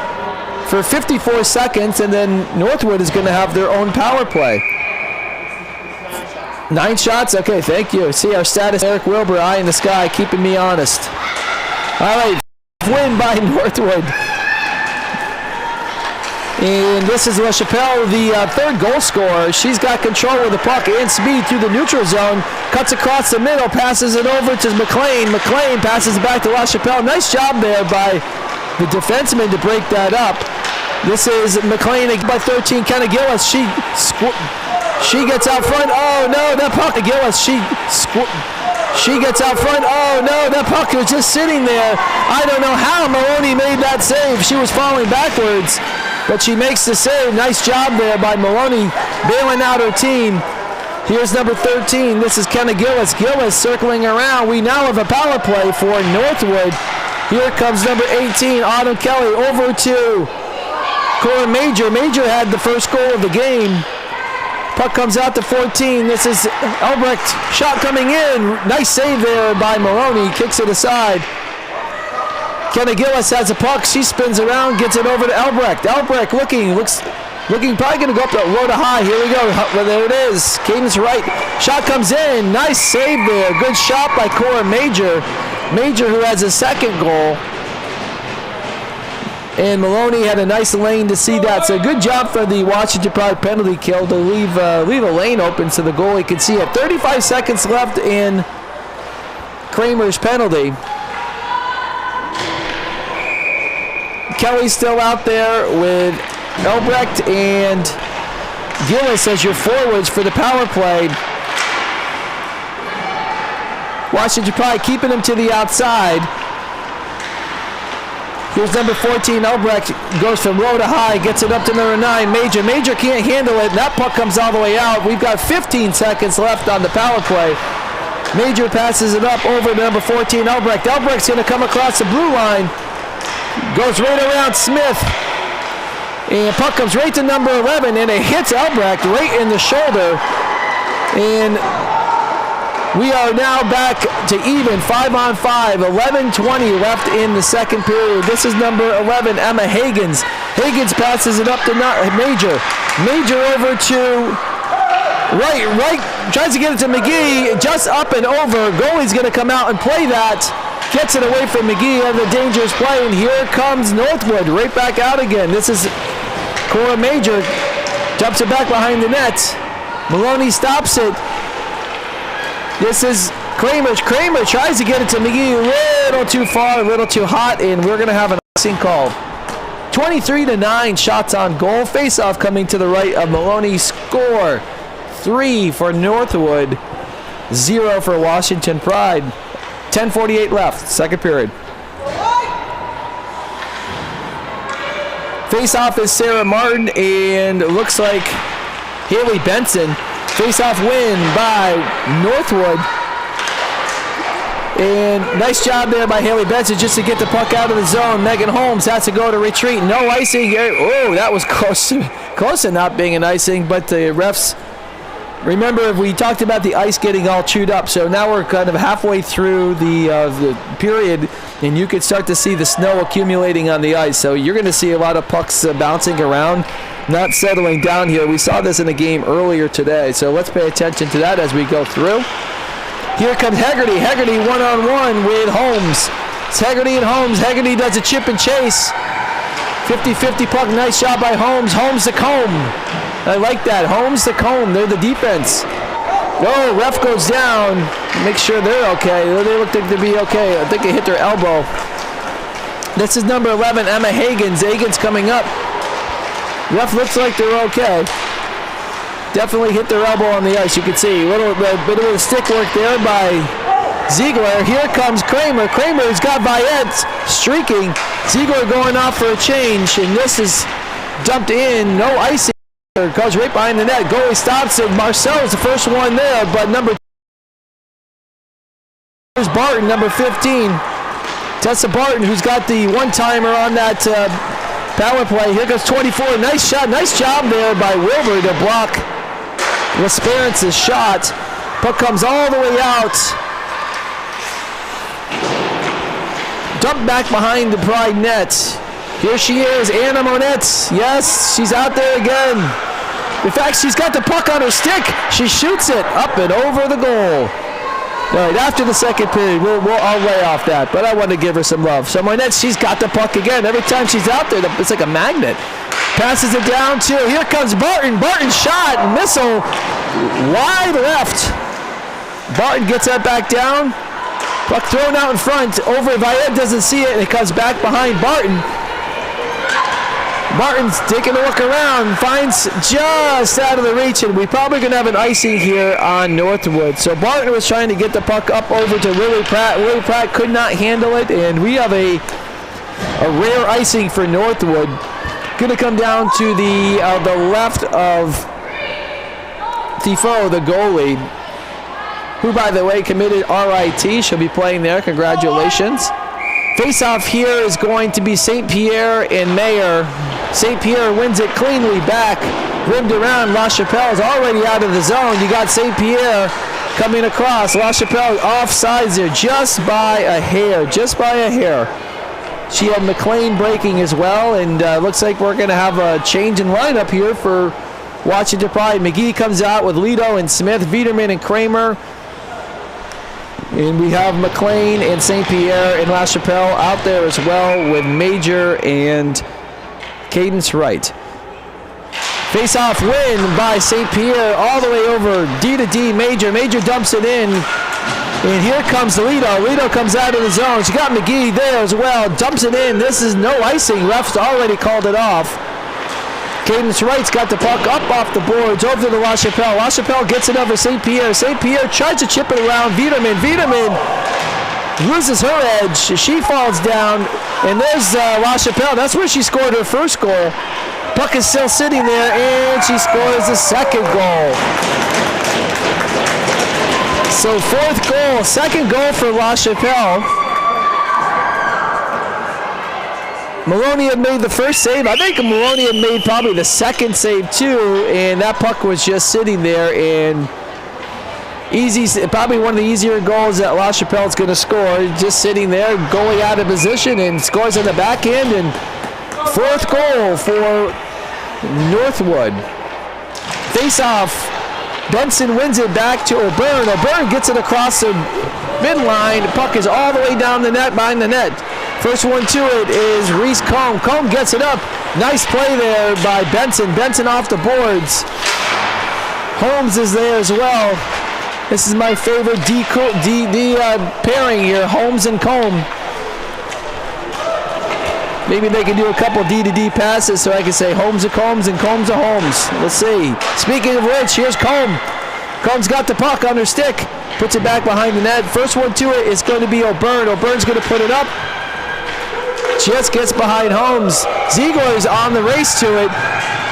for 54 seconds, and then Northwood is going to have their own power play. 9 shots? Okay, thank you. See our status. Eric Wilbur, eye in the sky, keeping me honest. All right, win by Northwood. And this is LaChapelle, the third goal scorer. She's got control of the puck and speed through the neutral zone. Cuts across the middle, passes it over to McLean. McLean passes it back to LaChapelle. Nice job there by the defenseman to break that up. This is McLean by 13. Kenna Gillis. She gets out front. Oh no, that puck. Gillis. She gets out front. Oh no, that puck was just sitting there. I don't know how Maloney made that save. She was falling backwards, but she makes the save. Nice job there by Maloney, bailing out her team. Here's number 13. This is Kenna Gillis. Gillis circling around. We now have a power play for Northwood. Here comes number 18, Autumn Kelly, over to Cora Major. Major had the first goal of the game. Puck comes out to 14. This is Elbrecht. Shot coming in. Nice save there by Maloney. Kicks it aside. Kenna Gillis has a puck. She spins around, gets it over to Elbrecht. Elbrecht looking, probably going to go up the low to high. Here we go. Well, there it is. Cadence right. Shot comes in. Nice save there. Good shot by Cora Major. Major, who has a second goal. And Maloney had a nice lane to see that. So good job for the Washington Pride penalty kill to leave a lane open so the goalie could see it. 35 seconds left in Kramer's penalty. Kelly's still out there with Elbrecht and Gillis as your forwards for the power play. Washington Pride keeping him to the outside. Here's number 14, Elbrecht, goes from low to high, gets it up to number 9, Major. Major can't handle it, and that puck comes all the way out. We've got 15 seconds left on the power play. Major passes it up over to number 14, Elbrecht. Elbrecht's going to come across the blue line. Goes right around Smith. And puck comes right to number 11, and it hits Elbrecht right in the shoulder. And we are now back to even, 5-on-5, 11:20 left in the second period. This is number 11, Emma Hagans. Hagans passes it up to Major. Major over to right, tries to get it to McGee, just up and over. Goalie's going to come out and play that. Gets it away from McGee on the dangerous play, and here comes Northwood right back out again. This is Cora Major, jumps it back behind the net. Maloney stops it. This is Kramer. Kramer tries to get it to McGee a little too far, a little too hot, and we're going to have an icing call. 23-9 shots on goal. Face-off coming to the right of Maloney. Score 3 for Northwood, 0 for Washington Pride. 10:48 left, second period. Face-off is Sarah Martin, and it looks like Haley Benson. Face-off win by Northwood. And nice job there by Haley Benson just to get the puck out of the zone. Megan Holmes has to go to retreat. No icing here. Oh, that was close to not being an icing, but the refs, remember we talked about the ice getting all chewed up, so now we're kind of halfway through the period, and you can start to see the snow accumulating on the ice. So you're going to see a lot of pucks bouncing around, not settling down here. We saw this in a game earlier today, so let's pay attention to that as we go through. Here comes Hegarty. Hegarty one-on-one with Holmes. It's Hegarty and Holmes. Hegarty does a chip and chase. 50-50 puck. Nice job by Holmes. Holmes to Combe. I like that. Holmes to Combe. They're the defense. Oh, ref goes down. Make sure they're okay. They look like to be okay. I think they hit their elbow. This is number 11, Emma Hagans. Hagans coming up. Ref looks like they're okay. Definitely hit their elbow on the ice. You can see a little bit of stick work there by Ziegler. Here comes Kramer. Kramer's got Viette streaking. Ziegler going off for a change, and this is dumped in. No icing. Goes right behind the net. Goalie stops it. Marcel's the first one there, but number 2 is Barton, number 15. Tessa Barton, who's got the one-timer on that power play. Here goes 24. Nice shot. Nice job there by Wilbur to block L'Esperance's shot. Puck comes all the way out. Dumped back behind the Pride net. Here she is, Anna Monette. Yes, she's out there again. In fact, she's got the puck on her stick. She shoots it up and over the goal. All right, after the second period, I'll lay off that, but I want to give her some love. So Monette, she's got the puck again. Every time she's out there, it's like a magnet. Passes it down to, here comes Barton. Barton shot, missile, wide left. Barton gets that back down. Puck thrown out in front. Over, Viette doesn't see it, and it comes back behind Barton. Barton's taking a look around, finds just out of the reach, and we're probably going to have an icing here on Northwood. So Barton was trying to get the puck up over to Lily Pratt. Lily Pratt could not handle it, and we have a rare icing for Northwood. Going to come down to the left of Defoe, the goalie, who, by the way, committed RIT. She'll be playing there. Congratulations. Face-off here is going to be St. Pierre and Mayer. St. Pierre wins it cleanly back. Rimmed around. La Chapelle is already out of the zone. You got St. Pierre coming across. La Chapelle offsides there just by a hair. Just by a hair. She had McLean breaking as well, and looks like we're going to have a change in lineup here for Washington Pride. McGee comes out with Lido and Smith, Viderman and Kramer. And we have McLean and St. Pierre and La Chapelle out there as well with Major and Cadence Wright. Face-off win by St. Pierre all the way over D to D. Major. Major dumps it in. And here comes Lido. Lido comes out of the zone. She got McGee there as well. Dumps it in. This is no icing. Ref's already called it off. Cadence Wright's got the puck up off the boards over to La Chapelle. La Chapelle gets it over St. Pierre. St. Pierre tries to chip it around Viderman. Viderman loses her edge. She falls down. And there's La Chapelle. That's where she scored her first goal. Puck is still sitting there, and she scores the second goal. So fourth goal, second goal for La Chapelle. Maloney had made the first save. I think Maloney had made probably the second save too, and that puck was just sitting there. And easy, probably one of the easier goals that La Chapelle is going to score. Just sitting there, goalie out of position, and scores on the back end. And fourth goal for Northwood. Face-off. Benson wins it back to O'Byrne. O'Byrne gets it across the midline. The puck is all the way down the net, behind the net. First one to it is Reese Combe. Combe gets it up. Nice play there by Benson. Benson off the boards. Holmes is there as well. This is my favorite D pairing here, Holmes and Combe. Maybe they can do a couple D-to-D passes so I can say Holmes to Combs and Combs to Holmes. Let's see. Speaking of which, here's Combe. Combe's got the puck on her stick. Puts it back behind the net. First one to it is going to be O'Byrne. O'Byrne's going to put it up. Just gets behind Holmes. Ziegler's on the race to it.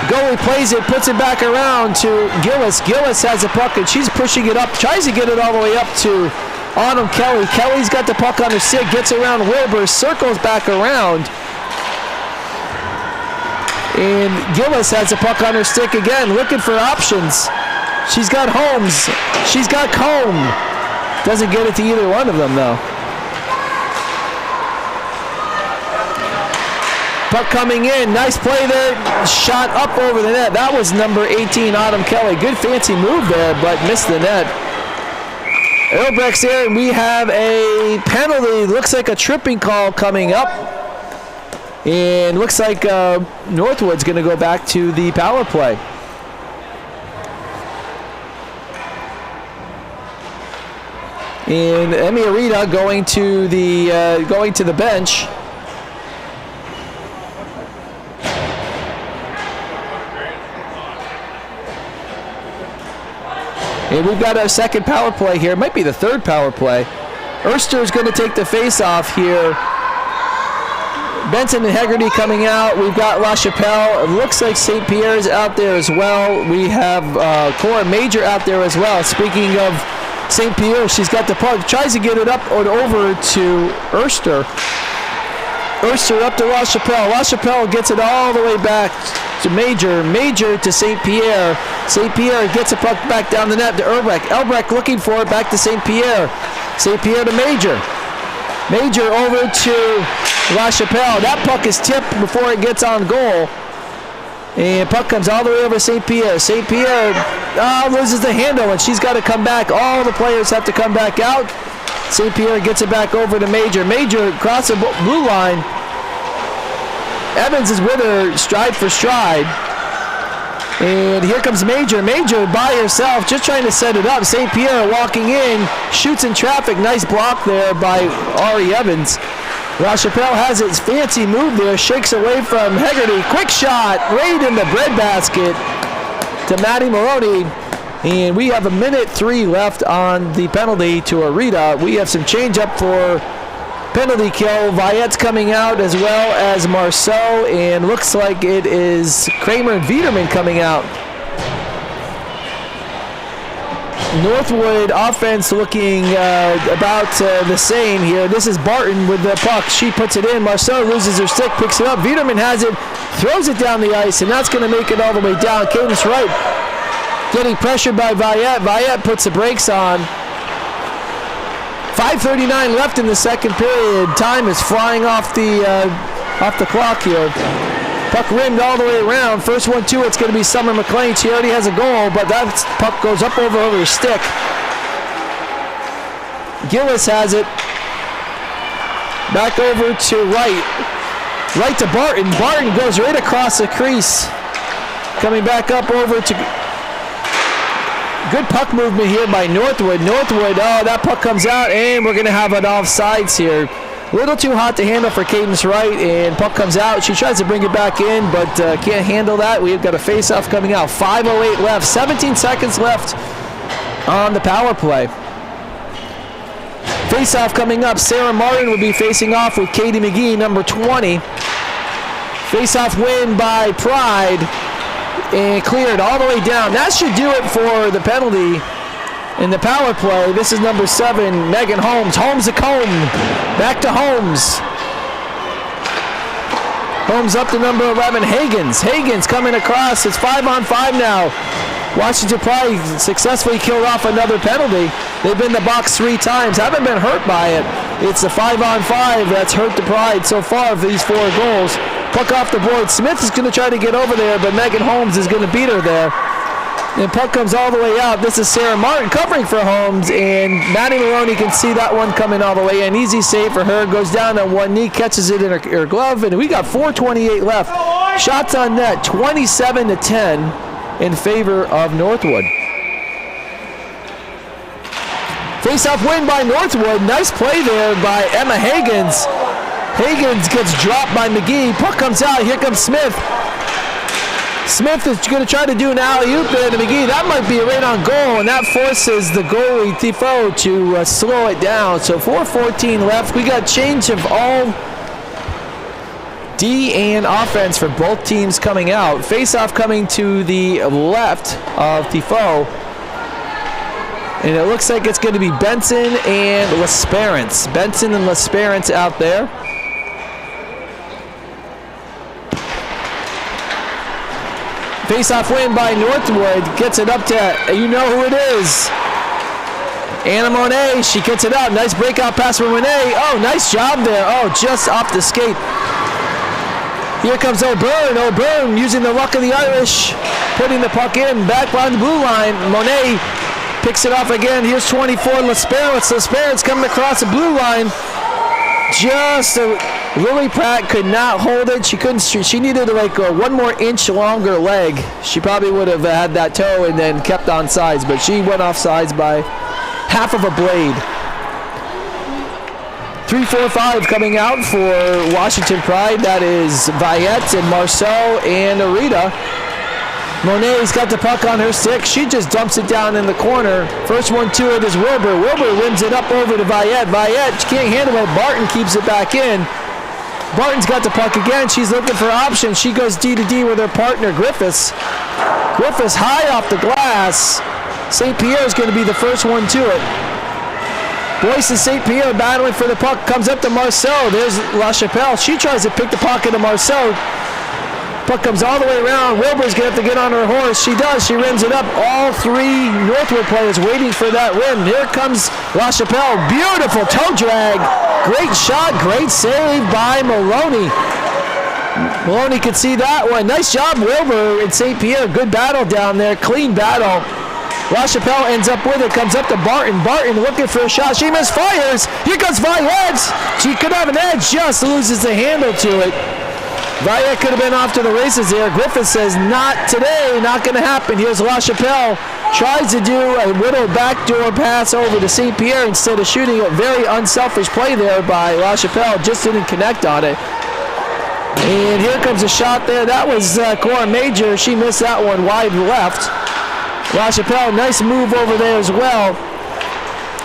Goalie plays it, puts it back around to Gillis. Gillis has the puck and she's pushing it up. Tries to get it all the way up to Autumn Kelly. Kelly's got the puck on her stick. Gets around Wilbur. Circles back around. And Gillis has the puck on her stick again, looking for options. She's got Holmes. She's got Combe. Doesn't get it to either one of them, though. Puck coming in. Nice play there. Shot up over the net. That was number 18, Autumn Kelly. Good fancy move there, but missed the net. Elbrecht's there, and we have a penalty. Looks like a tripping call coming up. And looks like Northwood's going to go back to the power play. And Emmy Arita going to the bench. And we've got our second power play here. It might be the third power play. Erster's going to take the face-off here. Benson and Hegarty coming out. We've got La Chapelle. It looks like St. Pierre's out there as well. We have Cora Major out there as well. Speaking of St. Pierre, she's got the puck. Tries to get it up or over to Erster. Erster up to La Chapelle. La Chapelle gets it all the way back to Major. Major to St. Pierre. St. Pierre gets a puck back down the net to Elbrecht. Elbrecht looking for it back to St. Pierre. St. Pierre to Major. Major over to La Chapelle. That puck is tipped before it gets on goal. And puck comes all the way over St. Pierre. St. Pierre loses the handle, and she's got to come back. All the players have to come back out. St. Pierre gets it back over to Major. Major across the blue line. Evans is with her stride for stride. And here comes Major. Major by herself, just trying to set it up. St. Pierre walking in, shoots in traffic. Nice block there by Ari Evans. La Chapelle has its fancy move there, shakes away from Hegarty. Quick shot right in the breadbasket to Maddie Maloney. And we have 1:03 left on the penalty to Arita. We have some change up for penalty kill. Viette's coming out as well as Marceau, and looks like it is Kramer and Viederman coming out. Northwood offense looking about the same here. This is Barton with the puck. She puts it in. Marceau loses her stick, picks it up. Viederman has it, throws it down the ice, and that's going to make it all the way down. Cadence Wright getting pressured by Viette. Viette puts the brakes on. 5:39 left in the second period. Time is flying off the clock here. Puck rimmed all the way around. First one, two, it's going to be Summer McLean. She already has a goal, but that puck goes up over her stick. Gillis has it. Back over to Wright. Right to Barton. Barton goes right across the crease. Coming back up over to... Good puck movement here by Northwood. Northwood, that puck comes out, and we're going to have an offsides here. A little too hot to handle for Cadence Wright, and puck comes out. She tries to bring it back in, but can't handle that. We've got a face-off coming out. 5:08 left, 17 seconds left on the power play. Face-off coming up. Sarah Martin will be facing off with Katie McGee, number 20. Face-off win by Pride, and cleared all the way down. That should do it for the penalty in the power play. This is number 7, Megan Holmes. Holmes a comb. Back to Holmes. Holmes up to number 11, Hagens. Hagens coming across. It's 5-on-5 now. Washington Pride successfully killed off another penalty. They've been in the box 3 times. Haven't been hurt by it. It's the 5-on-5 that's hurt the Pride so far for these 4 goals. Puck off the board. Smith is going to try to get over there, but Megan Holmes is going to beat her there. And puck comes all the way out. This is Sarah Martin covering for Holmes, and Maddie Maloney can see that one coming all the way in. Easy save for her. Goes down on one knee, catches it in her glove, and we got 4:28 left. Shots on net, 27-10 in favor of Northwood. Face-off win by Northwood. Nice play there by Emma Hagens. Hagens gets dropped by McGee. Puck comes out. Here comes Smith. Smith is going to try to do an alley-oop there to McGee. That might be right on goal, and that forces the goalie, Tifo, to slow it down. So 4:14 left. We got change of all D and offense for both teams coming out. Face-off coming to the left of Tifo. And it looks like it's going to be Benson and L'Esperance. Benson and L'Esperance out there. Face-off win by Northwood. Gets it up to, you know who it is. Anna Monet, she gets it up. Nice breakout pass from Monet. Oh, nice job there. Oh, just off the skate. Here comes O'Byrne. O'Byrne using the luck of the Irish. Putting the puck in. Back on the blue line. Monet picks it off again. Here's 24, Lesperance. Lesperance coming across the blue line. Lily Pratt could not hold it. She couldn't. She needed like a 1 more inch longer leg. She probably would have had that toe and then kept on sides, but she went off sides by half of a blade. 3-4-5 coming out for Washington Pride. That is Viette and Marceau and Arita. Monet's got the puck on her stick. She just dumps it down in the corner. First one to it is Wilbur. Wilbur wins it up over to Viette. Viette can't handle it. Barton keeps it back in. Barton's got the puck again. She's looking for options. She goes D to D with her partner, Griffiths. Griffiths high off the glass. St. Pierre's going to be the first one to it. Boyce and St. Pierre battling for the puck. Comes up to Marceau. There's LaChapelle. She tries to pick the pocket of Marceau. Puck comes all the way around. Wilbur's going to have to get on her horse. She does. She rims it up. All 3 Northwood players waiting for that rim. Here comes LaChapelle. Beautiful toe drag. Great shot. Great save by Maloney. Maloney could see that one. Nice job, Wilbur and St. Pierre. Good battle down there. Clean battle. LaChapelle ends up with it. Comes up to Barton. Barton looking for a shot. She misfires. Here comes Viette. She could have an edge. Just loses the handle to it. Viette could have been off to the races there. Griffith says, not today, not going to happen. Here's LaChapelle. Tries to do a little backdoor pass over to St. Pierre instead of shooting it. Very unselfish play there by LaChapelle. Just didn't connect on it. And here comes a shot there. That was Cora Major. She missed that one wide left. LaChapelle, nice move over there as well.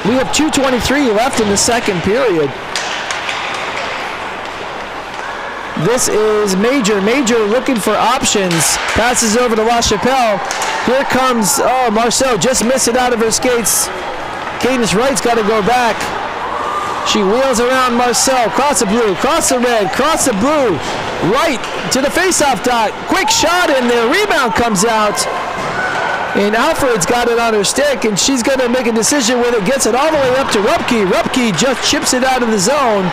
We have 2:23 left in the second period. This is Major. Major looking for options. Passes over to LaChapelle. Here comes, Marceau just missed it out of her skates. Cadence Wright's got to go back. She wheels around Marceau. Cross the blue, cross the red, cross the blue. Right to the faceoff dot. Quick shot in there. Rebound comes out. And Alfred's got it on her stick, and she's going to make a decision with it. Gets it all the way up to Rupke. Rupke just chips it out of the zone.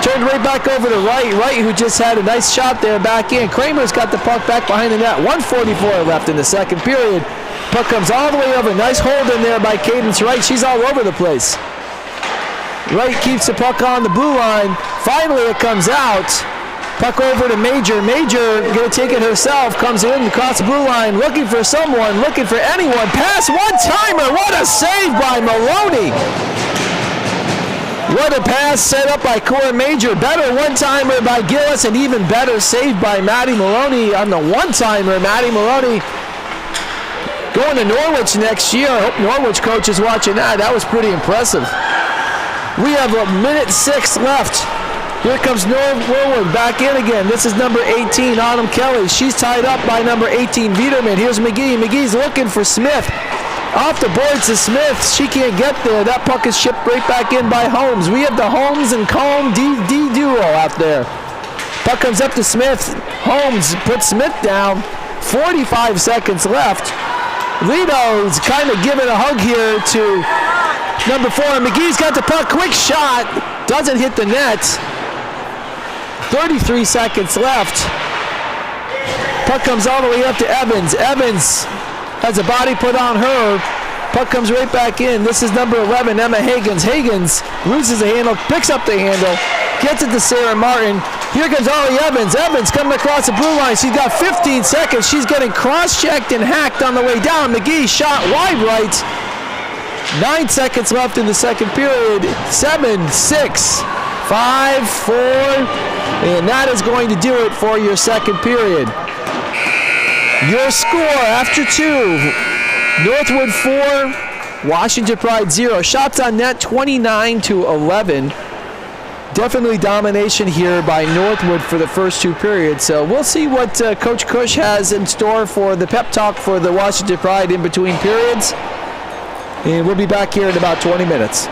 Turned right back over to Wright. Wright, who just had a nice shot there, back in. Kramer's got the puck back behind the net. 1:44 left in the second period. Puck comes all the way over. Nice hold in there by Cadence Wright. She's all over the place. Wright keeps the puck on the blue line. Finally, it comes out. Puck over to Major. Major going to take it herself. Comes in across the blue line, looking for someone, looking for anyone. Pass, one-timer. What a save by Maloney. What a pass set up by Cora Major. Better one-timer by Gillis, and even better save by Maddie Maloney on the one-timer. Maddie Maloney going to Norwich next year. I hope Norwich coach is watching that. That was pretty impressive. We have a minute 6 left. Here comes Norwood back in again. This is number 18, Autumn Kelly. She's tied up by number 18, Viderman. Here's McGee. McGee's looking for Smith. Off the boards to Smith. She can't get there. That puck is shipped right back in by Holmes. We have the Holmes and Combe D duo out there. Puck comes up to Smith. Holmes puts Smith down. 45 seconds left. Lito's kind of giving a hug here to number 4. McGee's got the puck. Quick shot. Doesn't hit the net. 33 seconds left. Puck comes all the way up to Evans. Evans has a body put on her. Puck comes right back in. This is number 11, Emma Higgins. Higgins loses the handle, picks up the handle, gets it to Sarah Martin. Here comes Ollie Evans. Evans coming across the blue line. She's got 15 seconds. She's getting cross-checked and hacked on the way down. McGee shot wide right. 9 seconds left in the second period. 7, 6, 5, 4, and that is going to do it for your second period. Your score after 2, Northwood 4, Washington Pride 0. Shots on net 29-11. Definitely domination here by Northwood for the first 2 periods. So we'll see what Coach Cush has in store for the pep talk for the Washington Pride in between periods. And we'll be back here in about 20 minutes.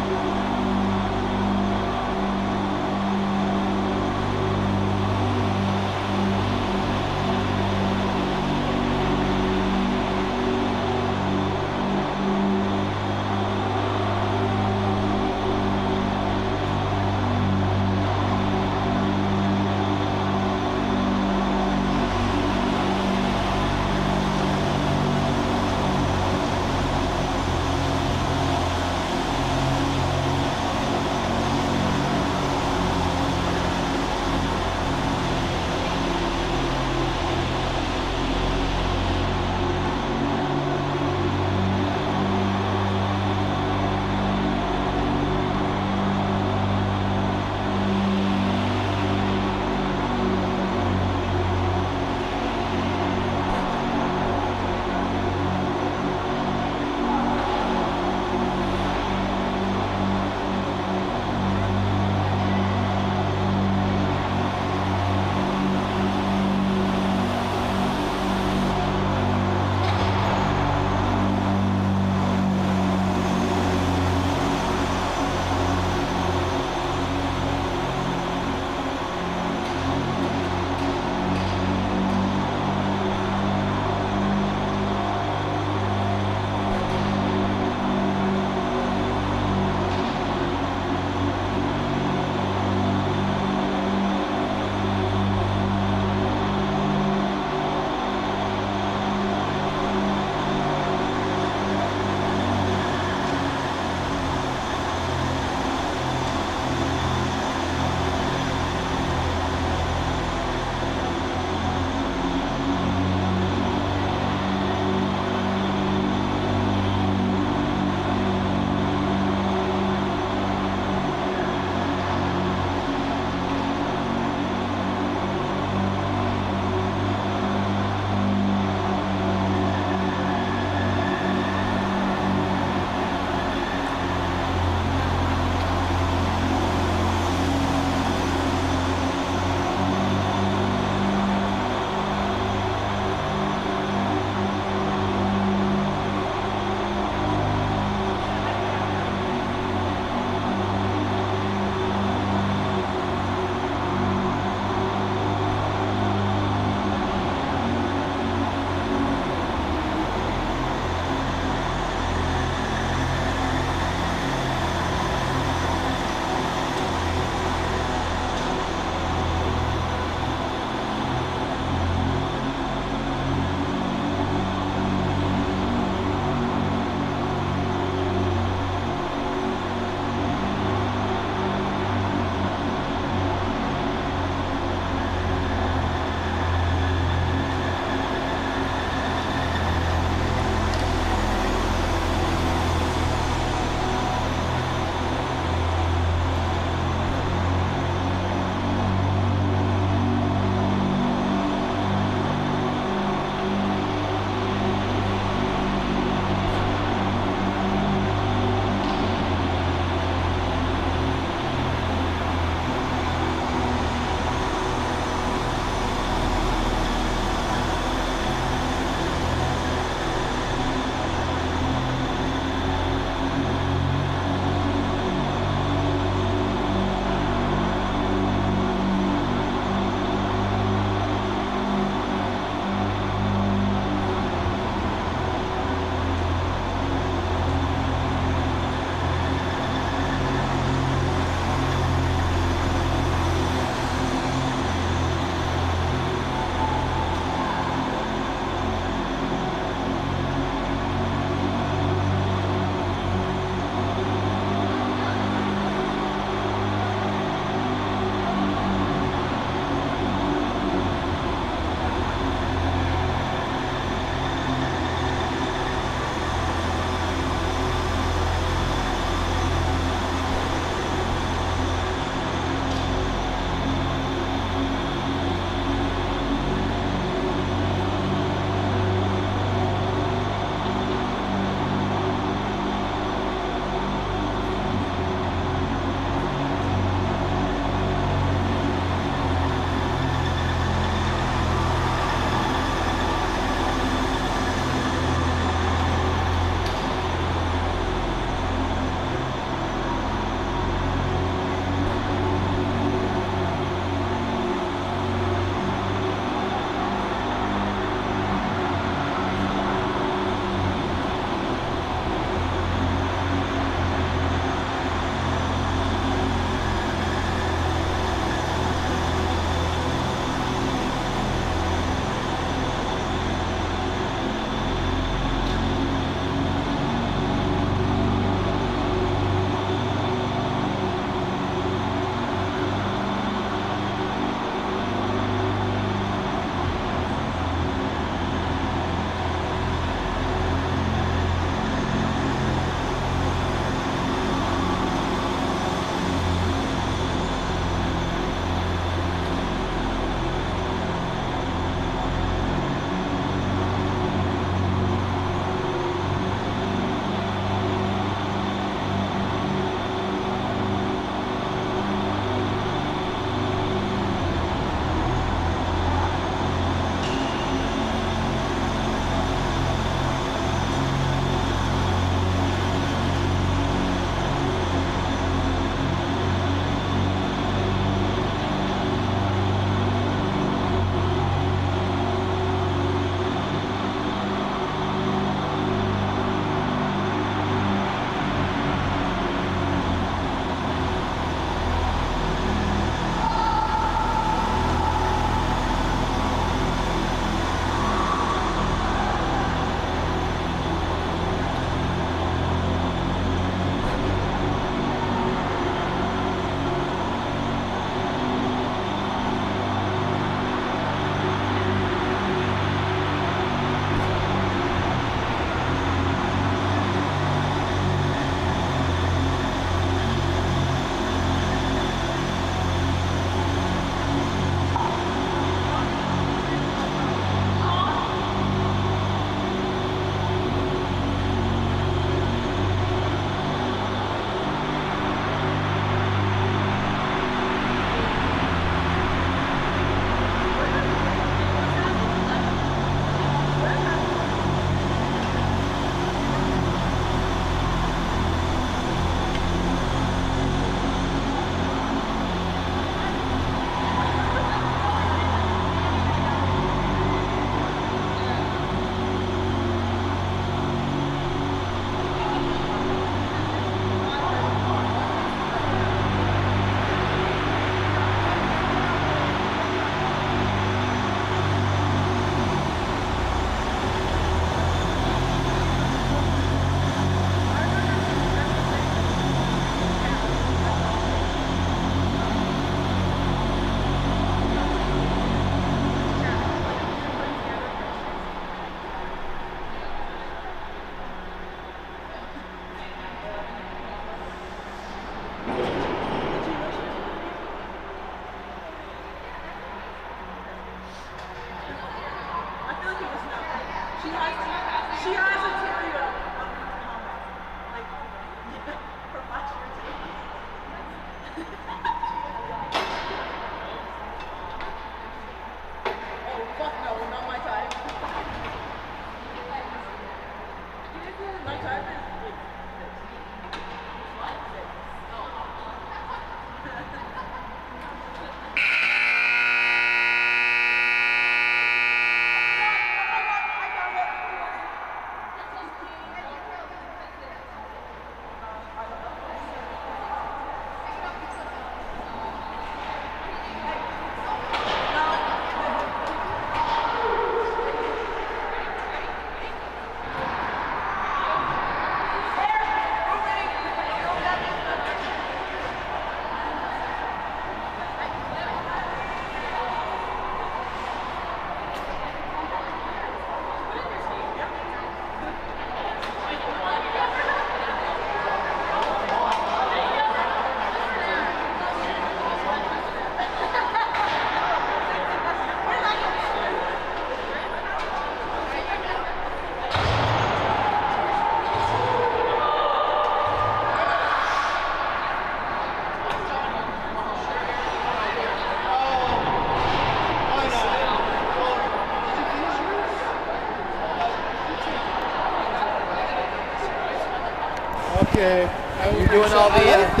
Okay. You're doing all the...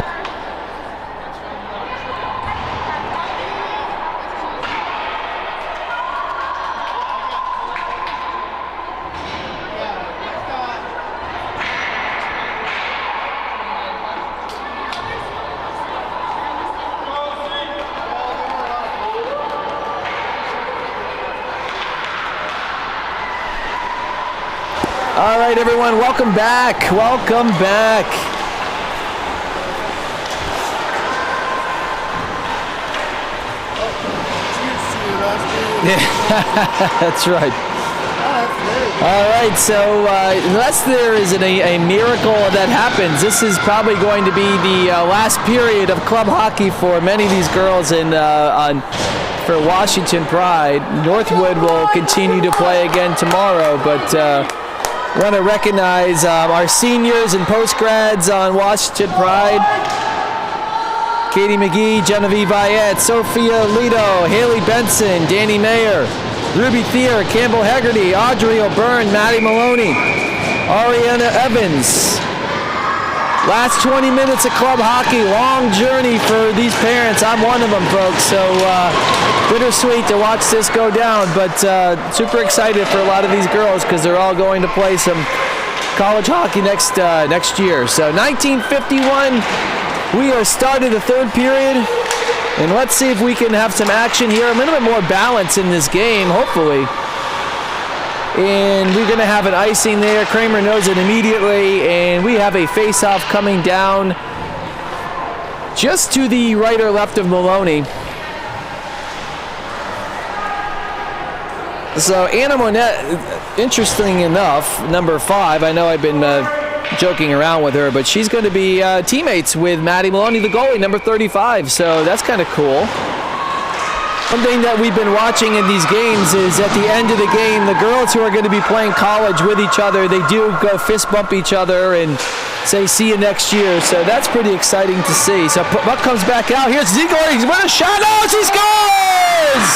All right, everyone, welcome back. Welcome back. Yeah, that's right. All right, so unless there is a miracle that happens, this is probably going to be the last period of club hockey for many of these girls for Washington Pride. Northwood will continue to play again tomorrow, but want to recognize our seniors and post-grads on Washington Pride. Katie McGee, Genevieve Viette, Sophia Lito, Haley Benson, Danny Mayer, Ruby Thier, Campbell Hegarty, Audrey O'Byrne, Maddie Maloney, Ariana Evans. Last 20 minutes of club hockey, long journey for these parents. I'm one of them, folks, so bittersweet to watch this go down, but super excited for a lot of these girls because they're all going to play some college hockey next year. So 1951, we are starting the third period, and let's see if we can have some action here, a little bit more balance in this game, hopefully. And we're going to have an icing there. Kramer knows it immediately, and we have a face-off coming down just to the right or left of Maloney. So Anna Monette, interesting enough, number 5, I know I've been joking around with her, but she's going to be teammates with Maddie Maloney, the goalie, number 35, so that's kind of cool. One thing that we've been watching in these games is at the end of the game, the girls who are going to be playing college with each other, they do go fist bump each other and say, see you next year. So that's pretty exciting to see. So puck comes back out. Here's Ziegler. He's with a shot. Oh, she scores!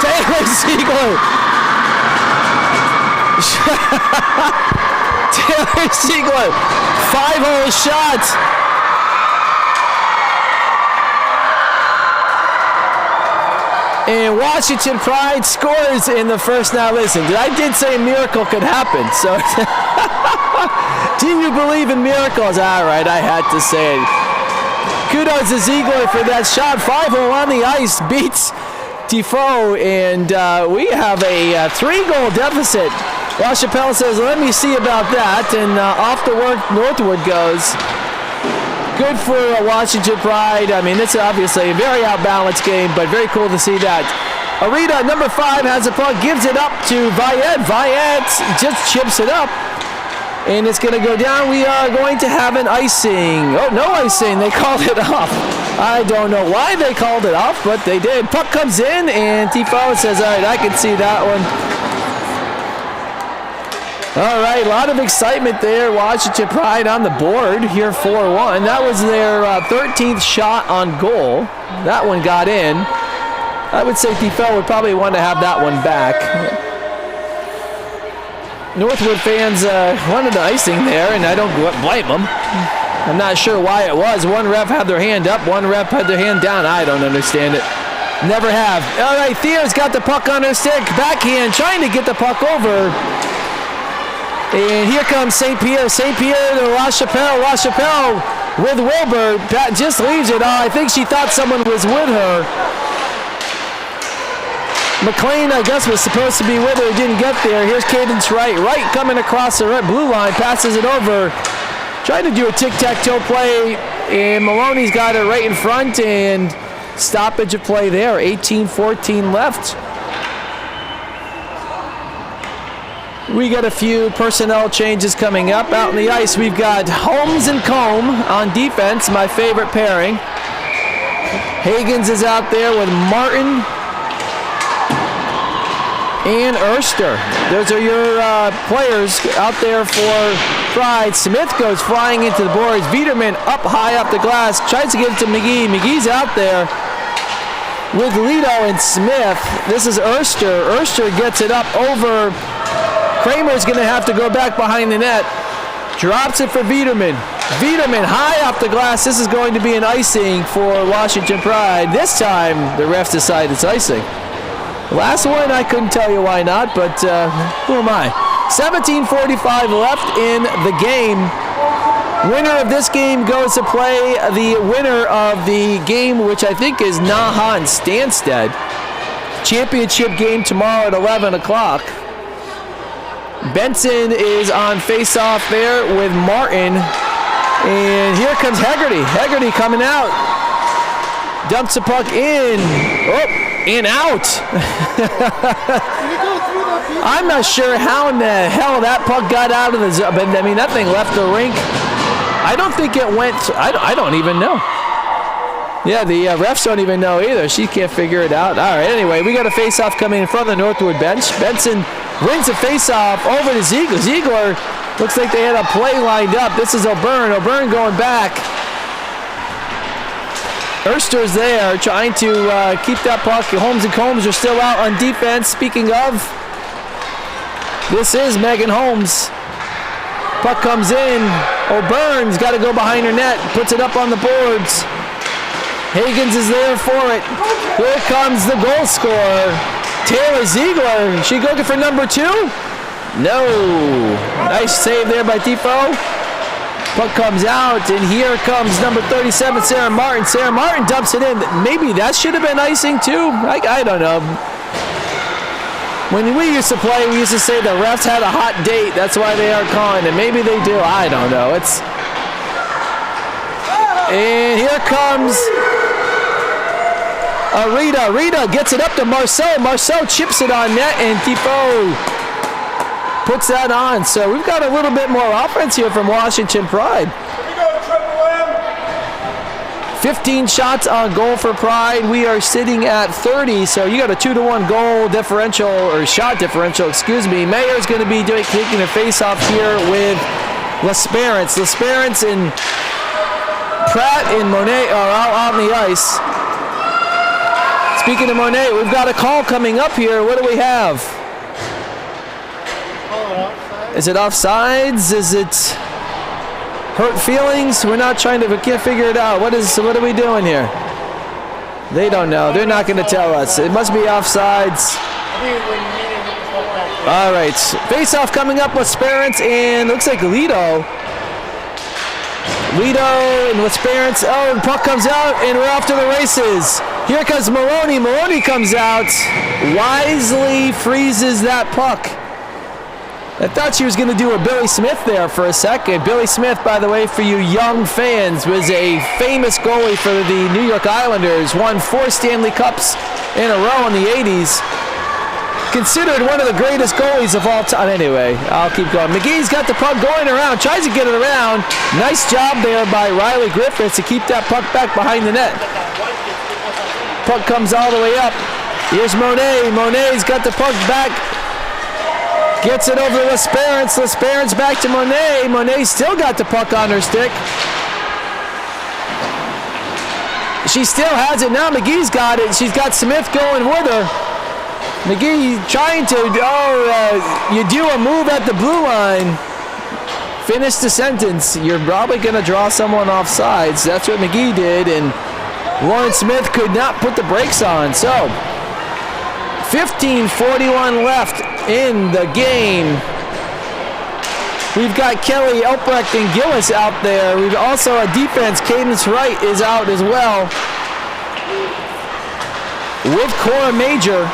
Taylor Ziegler. Taylor Ziegler. 5-hole shot. And Washington Pride scores in the first. Now listen, I did say a miracle could happen. So do you believe in miracles? All right, I had to say it. Kudos to Ziegler for that shot. 5-hole on the ice, beats Defoe, and we have a 3-goal deficit. LaChapelle says, let me see about that, and off the work Northwood goes. Good for Washington Pride. I mean, it's obviously a very out-balanced game, but very cool to see that. Arita, number 5, has the puck, gives it up to Viette. Viette just chips it up, and it's going to go down. We are going to have an icing. Oh, no icing. They called it off. I don't know why they called it off, but they did. Puck comes in, and Tifo says, all right, I can see that one. All right, a lot of excitement there. Washington Pride on the board here, 4-1. That was their 13th shot on goal. That one got in. I would say Defoe would probably want to have that one back. Northwood fans wanted the icing there, and I don't blame them. I'm not sure why it was. One ref had their hand up, one ref had their hand down. I don't understand it. Never have. All right, Thea's got the puck on her stick. Backhand, trying to get the puck over. And here comes St. Pierre. St. Pierre to La Chapelle. La Chapelle with Wilbur. That just leaves it. I think she thought someone was with her. McLean, I guess, was supposed to be with her. Didn't get there. Here's Cadence Wright. Wright coming across the red blue line. Passes it over. Trying to do a tic-tac-toe play. And Maloney's got it right in front. And stoppage of play there. 18-14 left. We got a few personnel changes coming up. Out on the ice, we've got Holmes and Combe on defense, my favorite pairing. Hagens is out there with Martin and Erster. Those are your players out there for Pride. Smith goes flying into the boards. Viederman up high up the glass, tries to get it to McGee. McGee's out there with Lito and Smith. This is Erster. Erster gets it up over. Kramer's going to have to go back behind the net. Drops it for Viederman. Viederman high off the glass. This is going to be an icing for Washington Pride. This time, the refs decide it's icing. Last one, I couldn't tell you why not, but who am I? 17:45 left in the game. Winner of this game goes to play the winner of the game, which I think is Naha and Stansted. Championship game tomorrow at 11 o'clock. Benson is on face-off there with Martin. And here comes Hegarty. Hegarty coming out. Dumps the puck in. Oh, and out. I'm not sure how in the hell that puck got out of the zone. But I mean, that thing left the rink. I don't think it went. I don't even know. Yeah, the refs don't even know either. She can't figure it out. All right, anyway, we got a face-off coming in front of the Northwood bench. Benson wins the face-off over to Ziegler. Ziegler looks like they had a play lined up. This is O'Byrne. O'Byrne going back. Erster's there trying to keep that puck. Holmes and Combs are still out on defense. Speaking of, this is Megan Holmes. Puck comes in. O'Byrne's got to go behind her net. Puts it up on the boards. Hagens is there for it. Here comes the goal scorer, Taylor Ziegler. She looking for number 2? No. Nice save there by Defoe. Puck comes out, and here comes number 37, Sarah Martin. Sarah Martin dumps it in. Maybe that should have been icing too. I don't know. When we used to play, we used to say the refs had a hot date. That's why they aren't calling it. Maybe they do. I don't know. And here comes Rita. Rita gets it up to Marceau. Marceau chips it on net, and Defoe puts that on. So we've got a little bit more offense here from Washington Pride. Here we go, Triple M. 15 shots on goal for Pride. We are sitting at 30, so you got a 2-to-1 goal differential, or shot differential, excuse me. Mayer's going to be taking a face-off here with L'Esperance. L'Esperance and Pratt and Monet are out on the ice. Speaking of Monet, we've got a call coming up here. What do we have? Is it offsides? Is it hurt feelings? We can't figure it out. What are we doing here? They don't know. They're not going to tell us. It must be offsides. All right. Face-off coming up with Sperance, and looks like Lito. Lito and L'Esperance. Oh, and puck comes out, and we're off to the races. Here comes Maloney. Maloney comes out. Wisely freezes that puck. I thought she was going to do a Billy Smith there for a second. Billy Smith, by the way, for you young fans, was a famous goalie for the New York Islanders. Won 4 Stanley Cups in a row in the 80s. Considered one of the greatest goalies of all time. Anyway, I'll keep going. McGee's got the puck going around. Tries to get it around. Nice job there by Riley Griffiths to keep that puck back behind the net. Puck comes all the way up. Here's Monet. Monet's got the puck back. Gets it over to L'Esperance. L'Esperance back to Monet. Monet still got the puck on her stick. She still has it. Now McGee's got it. She's got Smith going with her. McGee trying to, you do a move at the blue line. Finish the sentence. You're probably going to draw someone off sides. That's what McGee did, and Lauren Smith could not put the brakes on. So, 15:41 left in the game. We've got Kelly Elprecht and Gillis out there. We've also a defense. Cadence Wright is out as well with Cora Major.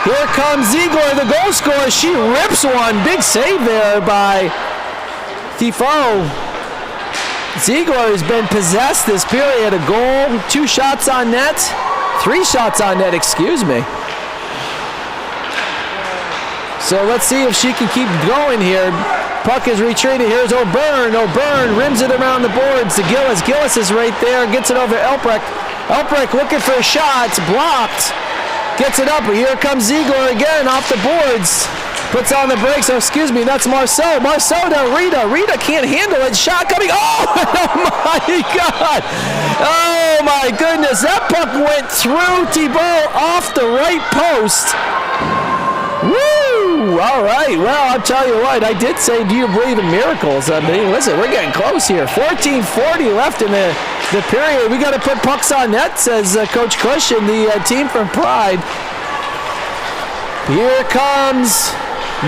Here comes Ziegler, the goal scorer. She rips one. Big save there by Tifo. Ziegler has been possessed this period. A goal, 2 shots on net, 3 shots on net, excuse me. So let's see if she can keep going here. Puck is retreated. Here's O'Byrne. O'Byrne rims it around the boards to Gillis. Gillis is right there. Gets it over to Elprecht. Elprecht looking for a shot. It's blocked. Gets it up. Here comes Ziegler again off the boards. Puts on the brakes. Oh, excuse me. That's Marceau. Marceau to Rita. Rita can't handle it. Shot coming. Oh, my God. Oh, my goodness. That puck went through Thibault off the right post. Woo! All right. Well, I'll tell you what. I did say, do you believe in miracles? I mean, listen, we're getting close here. 14:40 left in the period. We got to put pucks on net, says Coach Cush and the team from Pride. Here comes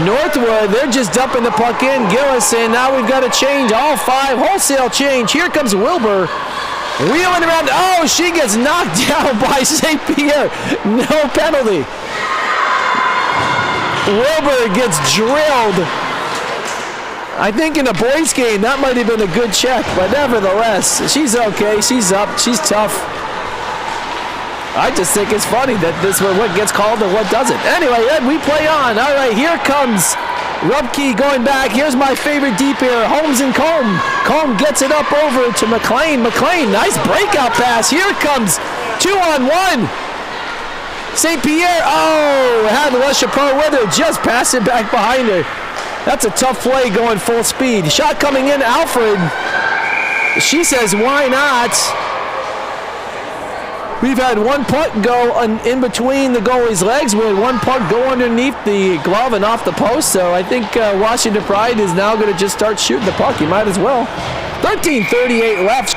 Northwood. They're just dumping the puck in. Gillis, and now we've got to change all 5. Wholesale change. Here comes Wilbur. Wheeling around. Oh, she gets knocked down by St. Pierre. No penalty. Wilbur gets drilled. I think in a boys game that might have been a good check, but nevertheless, she's okay. She's up. She's tough. I just think it's funny that this is what gets called and what doesn't. Anyway, Ed, we play on. All right, here comes Rubke going back. Here's my favorite deep here, Holmes and Combe. Combe gets it up over to McLean. McLean, nice breakout pass. Here comes 2-on-1. St. Pierre, had LeChapeau with her, just pass it back behind her. That's a tough play going full speed. Shot coming in, Alfred. She says, why not? We've had one puck go in between the goalie's legs. We had one puck go underneath the glove and off the post. So I think Washington Pride is now going to just start shooting the puck. You might as well. 13:38 left.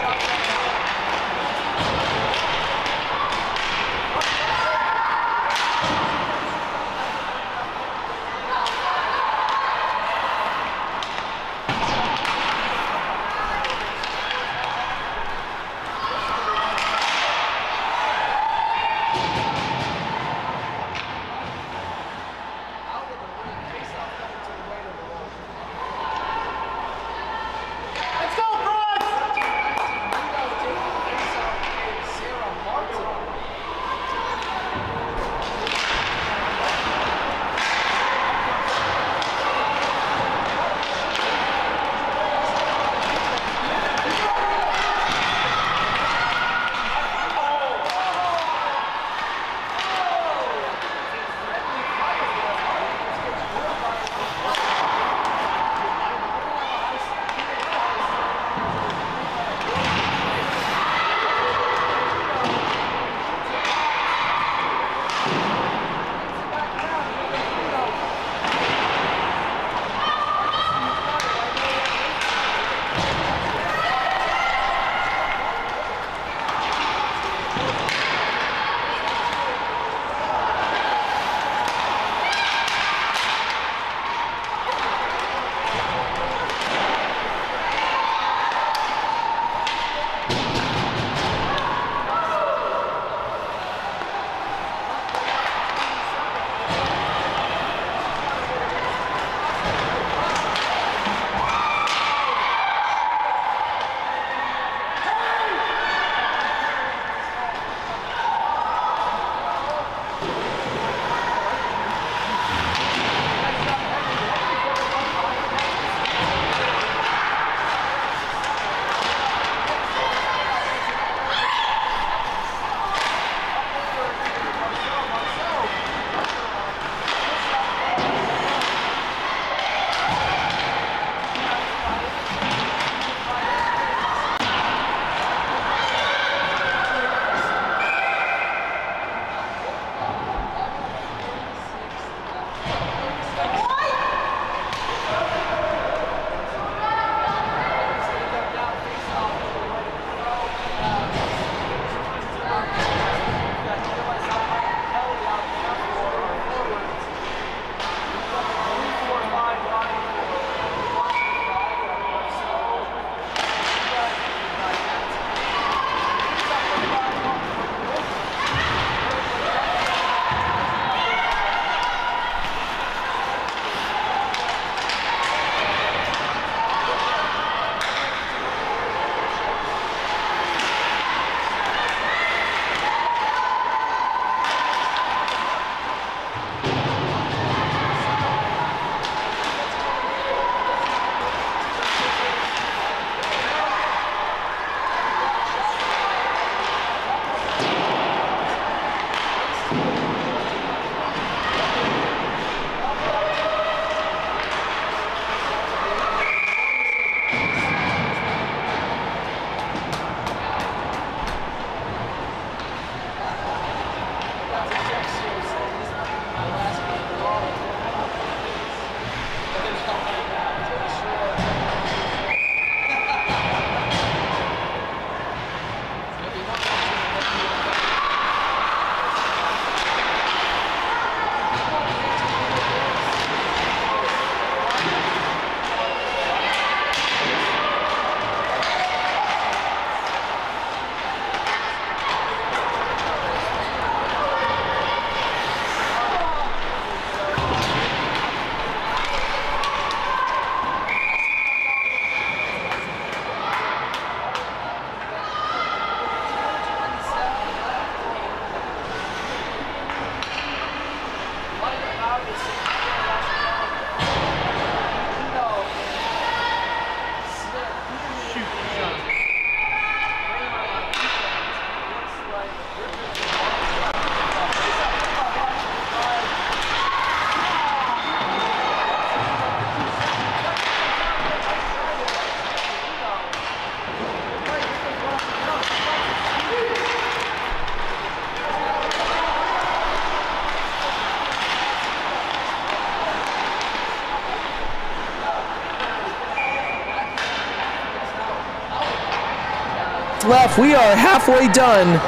left. We are halfway done.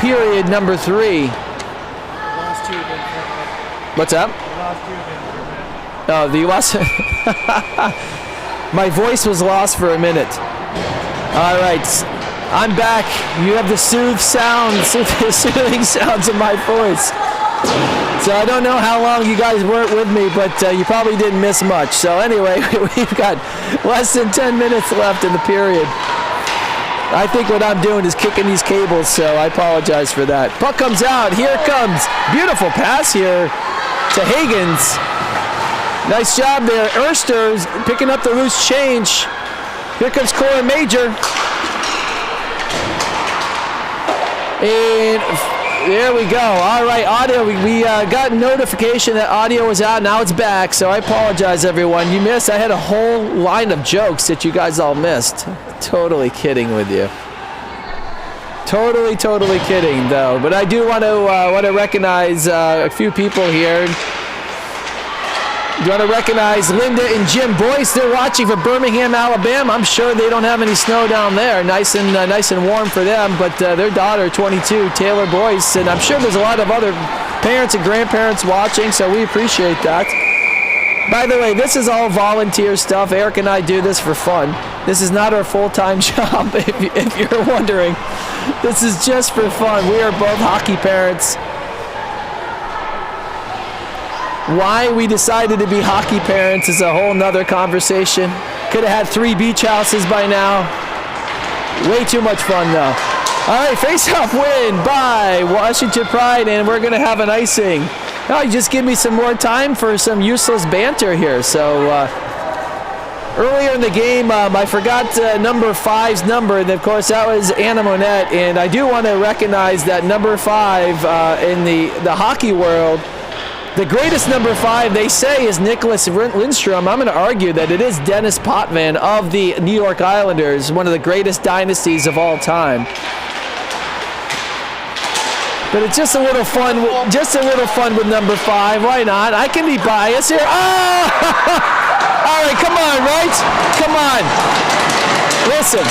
Period number 3. What's up? Oh, you lost. My voice was lost for a minute. All right, I'm back. You have the soothing sounds of my voice. So I don't know how long you guys weren't with me, but you probably didn't miss much. So anyway, we've got less than 10 minutes left in the period. I think what I'm doing is kicking these cables, so I apologize for that. Puck comes out. Here it comes. Beautiful pass here to Higgins. Nice job there. Erster's picking up the loose change. Here comes Cora Major. And there we go. All right, audio. We got notification that audio was out. Now it's back, so I apologize, everyone. You missed. I had a whole line of jokes that you guys all missed. Totally kidding with you. Totally kidding, though. But I do want to recognize a few people here. You want to recognize Linda and Jim Boyce. They're watching from Birmingham, Alabama. I'm sure they don't have any snow down there. Nice and warm for them. But their daughter, 22, Taylor Boyce, and I'm sure there's a lot of other parents and grandparents watching, so we appreciate that. By the way, this is all volunteer stuff. Eric and I do this for fun. This is not our full-time job, if you're wondering. This is just for fun. We are both hockey parents. Why we decided to be hockey parents is a whole nother conversation. Could have had 3 beach houses by now. Way too much fun, though. All right, face-off win by Washington Pride, and we're going to have an icing. Oh, you just give me some more time for some useless banter here. So earlier in the game, I forgot number 5's number, and of course that was Anna Monette. And I do want to recognize that number 5 in the hockey world. The greatest number 5, they say, is Nicholas Lindstrom. I'm going to argue that it is Dennis Potvin of the New York Islanders, one of the greatest dynasties of all time. But it's just a little fun. With number 5. Why not? I can be biased here. Oh! All right, come on, right? Come on. Listen.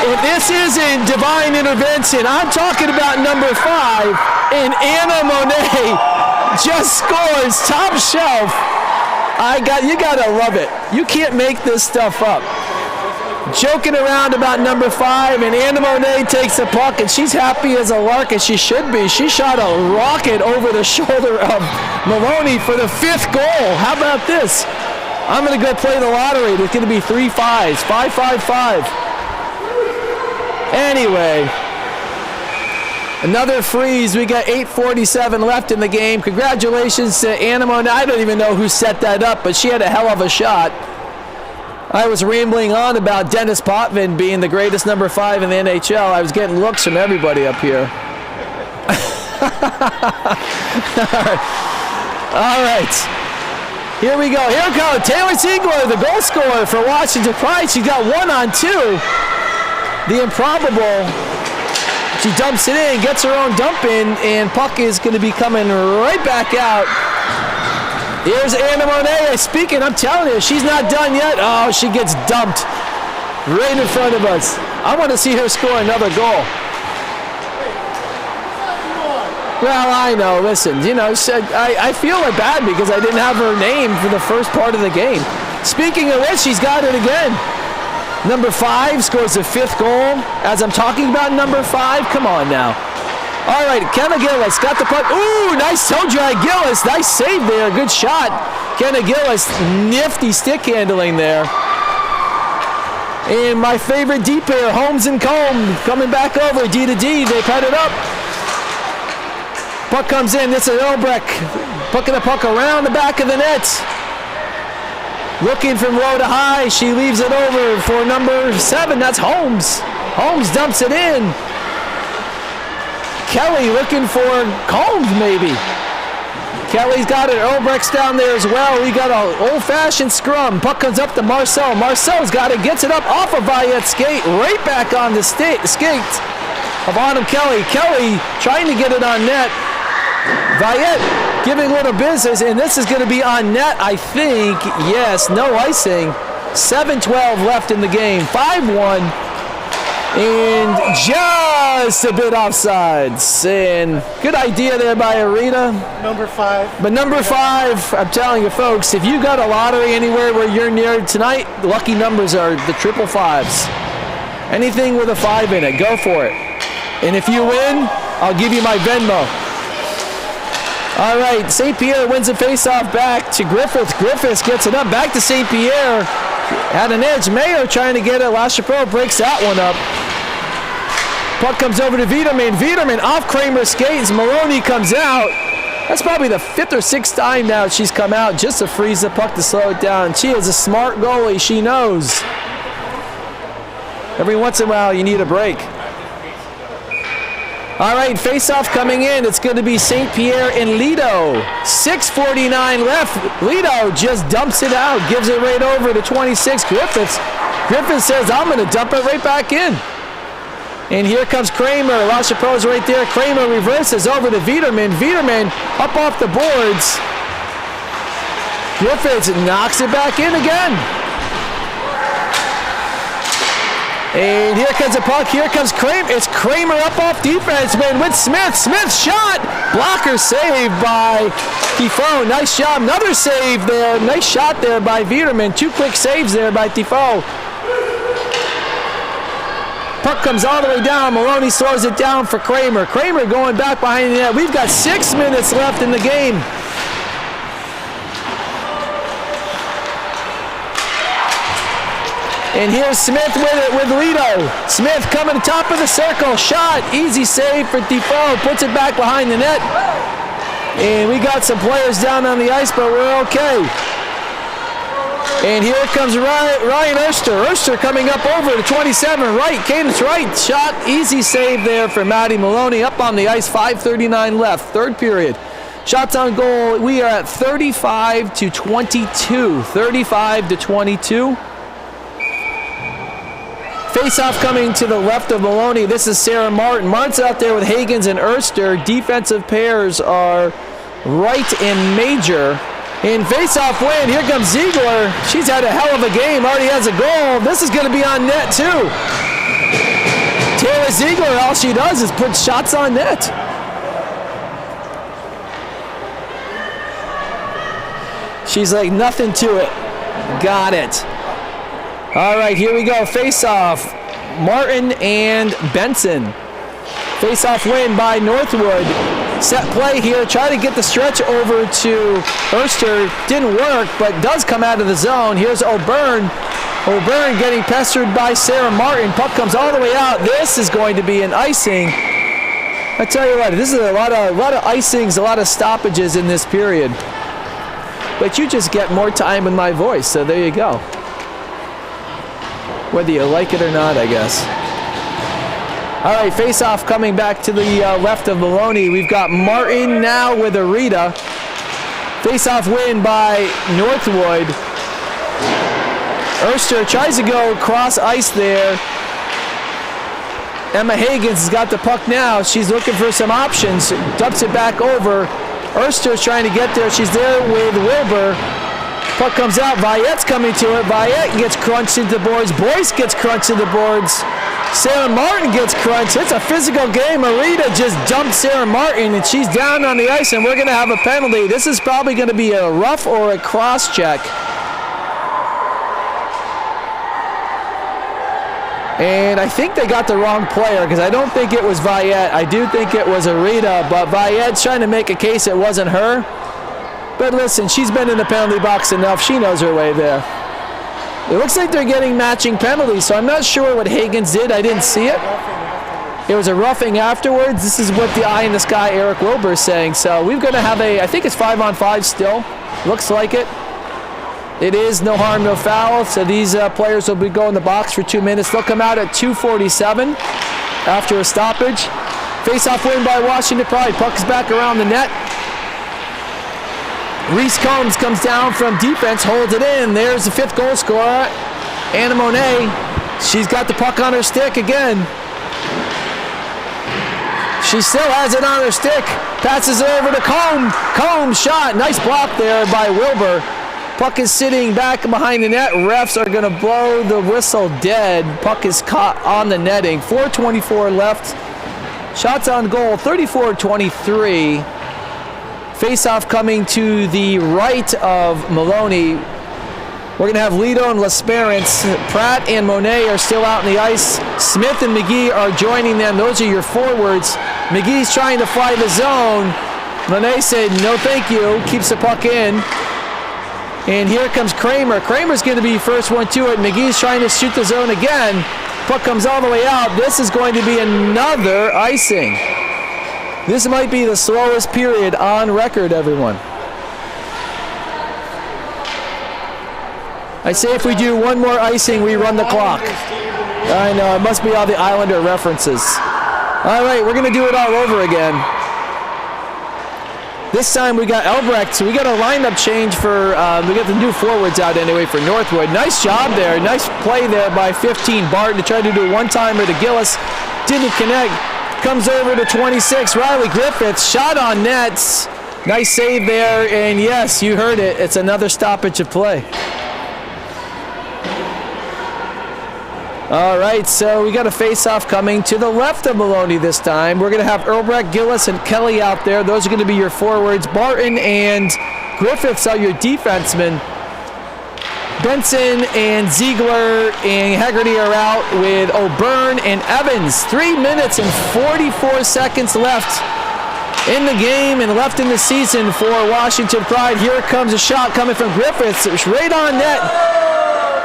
If this isn't divine intervention, I'm talking about number 5. And Anna Monet just scores top shelf. You gotta love it. You can't make this stuff up. Joking around about number 5, and Anna Monet takes the puck, and she's happy as a lark, as she should be. She shot a rocket over the shoulder of Maloney for the 5th goal. How about this? I'm gonna go play the lottery. There's gonna be 3 5s. 5, 5, 5. Anyway. Another freeze. We got 8:47 left in the game. Congratulations to Anna Monet. I don't even know who set that up, but she had a hell of a shot. I was rambling on about Dennis Potvin being the greatest number 5 in the NHL. I was getting looks from everybody up here. All right. Here we go. Here we go. Taylor Ziegler, the goal scorer for Washington Pride. She got 1-on-2. The improbable. She dumps it in, gets her own dump in, and puck is going to be coming right back out. Here's Anna Monet speaking. I'm telling you, she's not done yet. Oh, she gets dumped right in front of us. I want to see her score another goal. Well, I know. Listen, I feel bad because I didn't have her name for the first part of the game. Speaking of which, she's got it again. Number 5 scores the 5th goal. As I'm talking about number 5, come on now. All right, Kenna Gillis got the puck. Ooh, nice toe drag, Gillis. Nice save there. Good shot. Kenna Gillis, nifty stick handling there. And my favorite D pair, Holmes and Combe, coming back over, D to D. They put it up. Puck comes in. This is Elbrecht. Pucking the puck around the back of the net. Looking from low to high. She leaves it over for number 7. That's Holmes. Holmes dumps it in. Kelly looking for Combs, maybe. Kelly's got it. Elbrecht's down there as well. We got an old-fashioned scrum. Puck comes up to Marcel. Marcel's got it. Gets it up off of Viette's skate. Right back on the skate of Autumn Kelly. Kelly trying to get it on net. Viette giving a little business, and this is going to be on net, I think. Yes, no icing. 7:12 left in the game. 5-1. And just a bit offsides. And good idea there by Arita. Number 5. But number 5, I'm telling you folks, if you got a lottery anywhere where you're near tonight, the lucky numbers are the 555s. Anything with a 5 in it, go for it. And if you win, I'll give you my Venmo. All right, St. Pierre wins the faceoff back to Griffiths. Griffiths gets it up back to St. Pierre. Had an edge. Mayo trying to get it. LaChapelle breaks that one up. Puck comes over to Viderman. Viderman off Kramer's skates. Maloney comes out. That's probably the 5th or 6th time now she's come out just to freeze the puck to slow it down. She is a smart goalie. She knows. Every once in a while you need a break. All right, face-off coming in. It's going to be St. Pierre and Lido. 6:49 left. Lido just dumps it out, gives it right over to 26 Griffiths. Griffiths says, I'm going to dump it right back in. And here comes Kramer. LaChapelle's right there. Kramer reverses over to Viderman. Viderman up off the boards. Griffiths knocks it back in again. And here comes a puck. Here comes Kramer. It's Kramer up off defense, man, with Smith. Smith shot. Blocker saved by Defoe. Nice job. Another save there. Nice shot there by Viderman. 2 quick saves there by Defoe. Puck comes all the way down. Maloney slows it down for Kramer. Kramer going back behind the net. We've got 6 minutes left in the game. And here's Smith with it with Lido. Smith coming to top of the circle. Shot. Easy save for Defoe. Puts it back behind the net. And we got some players down on the ice, but we're okay. And here comes Ryan Erster. Erster coming up over to 27. Right. Cadence right. Shot. Easy save there for Matty Maloney. Up on the ice. 5:39 left. 3rd period. Shots on goal. We are at 35-22. 35-22. Face-off coming to the left of Maloney. This is Sarah Martin. Martin's out there with Hagens and Erster. Defensive pairs are Wright and Major. In face-off win, here comes Ziegler. She's had a hell of a game. Already has a goal. This is going to be on net, too. Taylor Ziegler, all she does is put shots on net. She's like, nothing to it. Got it. All right, here we go. Face-off. Martin and Benson. Face-off win by Northwood. Set play here. Try to get the stretch over to Erster. Didn't work, but does come out of the zone. Here's O'Byrne. O'Byrne getting pestered by Sarah Martin. Puck comes all the way out. This is going to be an icing. I tell you what, this is a lot of icings, a lot of stoppages in this period. But you just get more time in my voice, so there you go. Whether you like it or not, I guess. All right, face-off coming back to the left of Maloney. We've got Martin now with Arita. Face-off win by Northwood. Erster tries to go cross ice there. Emma Hagens has got the puck now. She's looking for some options. Dumps it back over. Erster's trying to get there. She's there with Wilbur. Puck comes out. Viette's coming to it. Viette gets crunched into the boards. Boyce gets crunched into the boards. Sarah Martin gets crunched. It's a physical game. Arita just dumped Sarah Martin, and she's down on the ice, and we're going to have a penalty. This is probably going to be a rough or a cross check. And I think they got the wrong player because I don't think it was Viette. I do think it was Arita, but Viette's trying to make a case it wasn't her. But listen, she's been in the penalty box enough. She knows her way there. It looks like they're getting matching penalties, so I'm not sure what Hagens did. I didn't see it. It was a roughing afterwards. This is what the eye in the sky Eric Wilbur is saying. So we're going to have I think it's 5-on-5 still. Looks like it. It is no harm, no foul. So these players will be going in the box for 2 minutes. They'll come out at 2:47 after a stoppage. Face-off win by Washington Pride. Puck is back around the net. Reese Combs comes down from defense, holds it in. There's the 5th goal scorer, Anna Monet. She's got the puck on her stick again. She still has it on her stick. Passes it over to Combs. Combs shot. Nice block there by Wilbur. Puck is sitting back behind the net. Refs are going to blow the whistle dead. Puck is caught on the netting. 4:24 left. Shots on goal, 34-23. Face-off coming to the right of Maloney. We're going to have Lido and L'Esperance. Pratt and Monet are still out on the ice. Smith and McGee are joining them. Those are your forwards. McGee's trying to fly the zone. Monet said, no thank you. Keeps the puck in. And here comes Kramer. Kramer's going to be first one to it. McGee's trying to shoot the zone again. Puck comes all the way out. This is going to be another icing. This might be the slowest period on record, everyone. I say if we do one more icing, we run the clock. I know, it must be all the Islander references. All right, we're going to do it all over again. This time we got Elbrecht, so we got a lineup change for, we got the new forwards out anyway for Northwood. Nice job there, nice play there by 15 Barton to try to do a one-timer to Gillis. Didn't connect, comes over to 26, Riley Griffiths, shot on nets. Nice save there, and yes, you heard it, it's another stoppage of play. All right, so we got a face-off coming to the left of Maloney this time. We're going to have Earlbrecht, Gillis, and Kelly out there. Those are going to be your forwards. Barton and Griffiths are your defensemen. Benson and Ziegler and Haggerty are out with O'Byrne and Evans. 3 minutes and 44 seconds left in the game and left in the season for Washington Pride. Here comes a shot coming from Griffiths. It's right on net.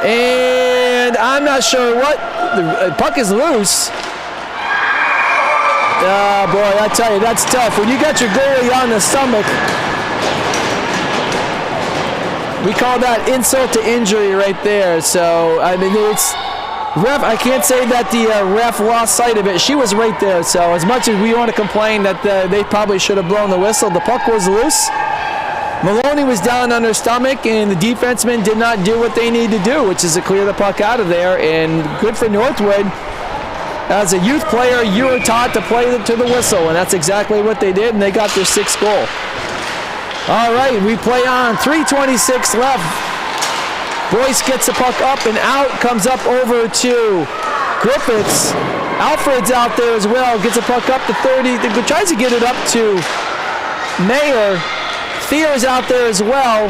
And I'm not sure what. The puck is loose. Oh, boy, I tell you, that's tough. When you got your goalie on the stomach, we call that insult to injury right there. So, I mean, it's ref. I can't say that the ref lost sight of it. She was right there. So, as much as we want to complain that they probably should have blown the whistle, the puck was loose. Maloney was down on her stomach, and the defensemen did not do what they need to do, which is to clear the puck out of there. And good for Northwood. As a youth player, you were taught to play to the whistle, and that's exactly what they did, and they got their 6th goal. All right, we play on. 3:26 left. Boyce gets the puck up and out, comes up over to Griffiths. Alfred's out there as well, gets the puck up to 30, tries to get it up to Mayer. Theo's out there as well.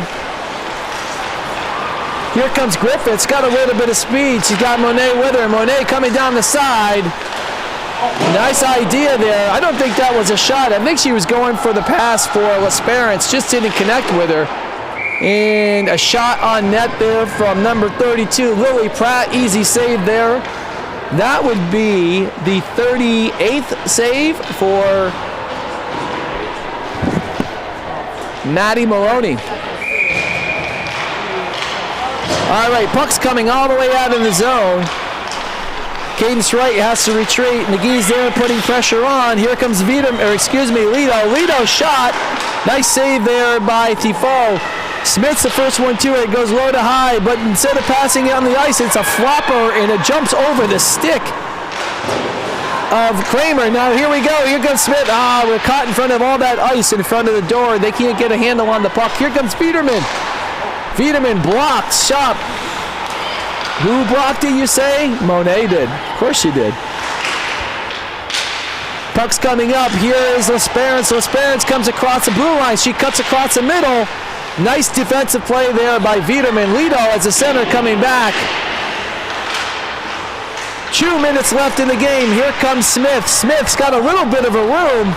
Here comes Griffiths, got a little bit of speed. She's got Monet with her. Monet coming down the side. Nice idea there. I don't think that was a shot. I think she was going for the pass for L'Esperance, just didn't connect with her. And a shot on net there from number 32, Lily Pratt. Easy save there. That would be the 38th save for Maddie Maloney. All right, puck's coming all the way out in the zone. Cadence Wright has to retreat. McGee's there putting pressure on. Here comes Lido. Lido shot. Nice save there by Tifo. Smith's the first one to it. Goes low to high, but instead of passing it on the ice, it's a flopper, and it jumps over the stick of Kramer. Now here we go. Here comes Smith. We're caught in front of all that ice in front of the door. They can't get a handle on the puck. Here comes Viederman. Viederman blocks shot. Who blocked it, you say? Monet did. Of course she did. Puck's coming up. Here is L'Esperance. L'Esperance comes across the blue line. She cuts across the middle. Nice defensive play there by Viederman. Lido as the center coming back. 2 minutes left in the game. Here comes Smith. Smith's got a little bit of a room.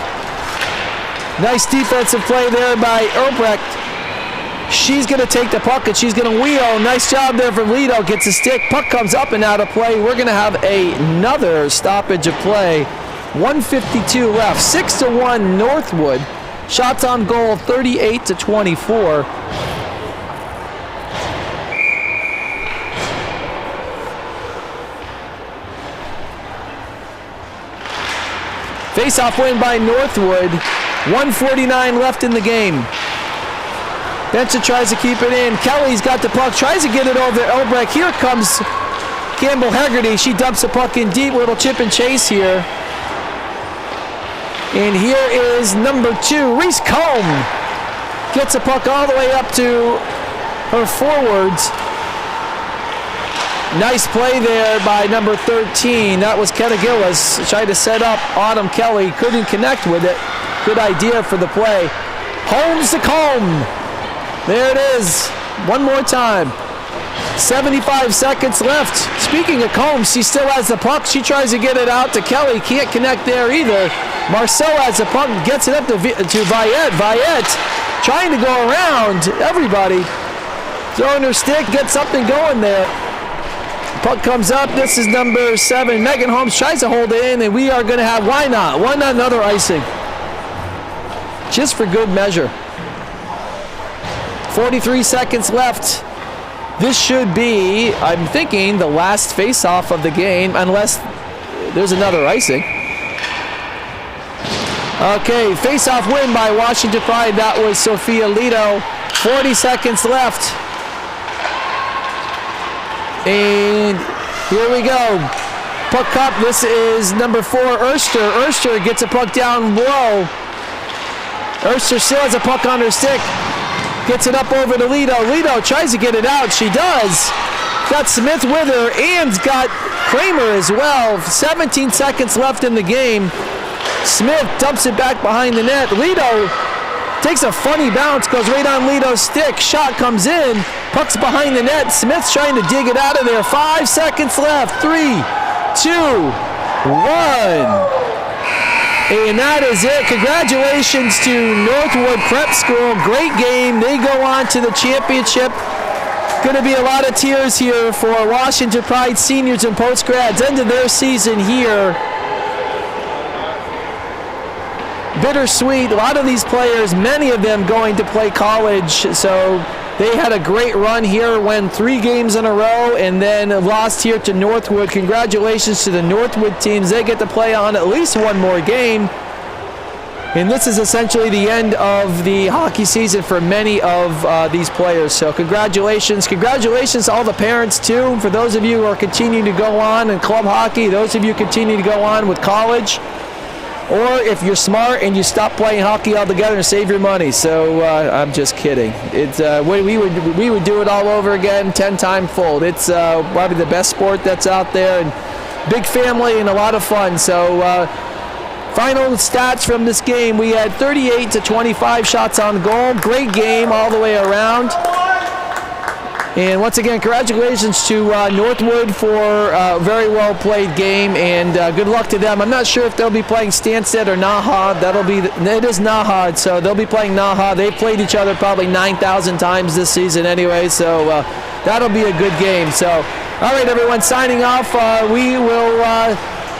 Nice defensive play there by Erbrecht. She's going to take the puck and she's going to wheel. Nice job there from Lido. Gets a stick. Puck comes up and out of play. We're going to have another stoppage of play. 1:52 left. 6-1 Northwood. Shots on goal 38-24. Face-off win by Northwood. 1:49 left in the game. Benson tries to keep it in. Kelly's got the puck, tries to get it over to Elbrecht. Here comes Campbell Haggerty. She dumps the puck in deep, little chip and chase here. And here is number 2, Reese Combe. Gets the puck all the way up to her forwards. Nice play there by number 13. That was Kenna Gillis trying to set up Autumn Kelly. Couldn't connect with it. Good idea for the play. Holmes to Combe. There it is. One more time. 75 seconds left. Speaking of Combs, she still has the puck. She tries to get it out to Kelly. Can't connect there either. Marcel has the puck, gets it up to Viette. Viette trying to go around everybody. Throwing her stick, get something going there. Puck comes up. This is number 7. Megan Holmes tries to hold it in, and we are going to have, why not another icing. Just for good measure. 43 seconds left. This should be, I'm thinking, the last face-off of the game, unless there's another icing. Okay, face-off win by Washington Pride. That was Sophia Lito. 40 seconds left. And here we go. Puck up. This is number 4, Erster. Erster gets a puck down low. Erster still has a puck on her stick. Gets it up over to Lito. Lito tries to get it out. She does. Got Smith with her and got Kramer as well. 17 seconds left in the game. Smith dumps it back behind the net. Lito takes a funny bounce, goes right on Lito's stick. Shot comes in. Puck's behind the net. Smith's trying to dig it out of there. 5 seconds left. 3, 2, 1. And that is it. Congratulations to Northwood Prep School. Great game. They go on to the championship. Going to be a lot of tears here for Washington Pride seniors and post-grads. End of their season here. Bittersweet. A lot of these players, many of them going to play college. So they had a great run here, won 3 games in a row, and then lost here to Northwood. Congratulations to the Northwood teams. They get to play on at least one more game. And this is essentially the end of the hockey season for many of these players. So congratulations. Congratulations to all the parents, too. For those of you who are continuing to go on in club hockey, those of you continue to go on with college. Or if you're smart and you stop playing hockey altogether and save your money. So I'm just kidding. It's we would do it all over again, 10 times fold. It's probably the best sport that's out there, and big family and a lot of fun. So final stats from this game: we had 38 to 25 shots on goal. Great game all the way around. And once again, congratulations to Northwood for a very well played game, and good luck to them. I'm not sure if they'll be playing Stansted or Naha. It is Naha, so they'll be playing Naha. They've played each other probably 9,000 times this season anyway, so that'll be a good game. So, all right, everyone, signing off. We will,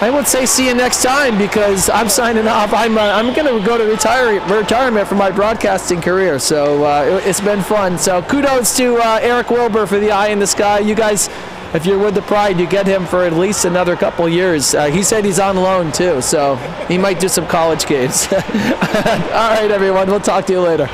I would say see you next time, because I'm signing off. I'm going to go to retirement for my broadcasting career, so it's been fun. So kudos to Eric Wilbur for the eye in the sky. You guys, if you're with the Pride, you get him for at least another couple years. He said he's on loan too, so he might do some college games. All right, everyone, we'll talk to you later.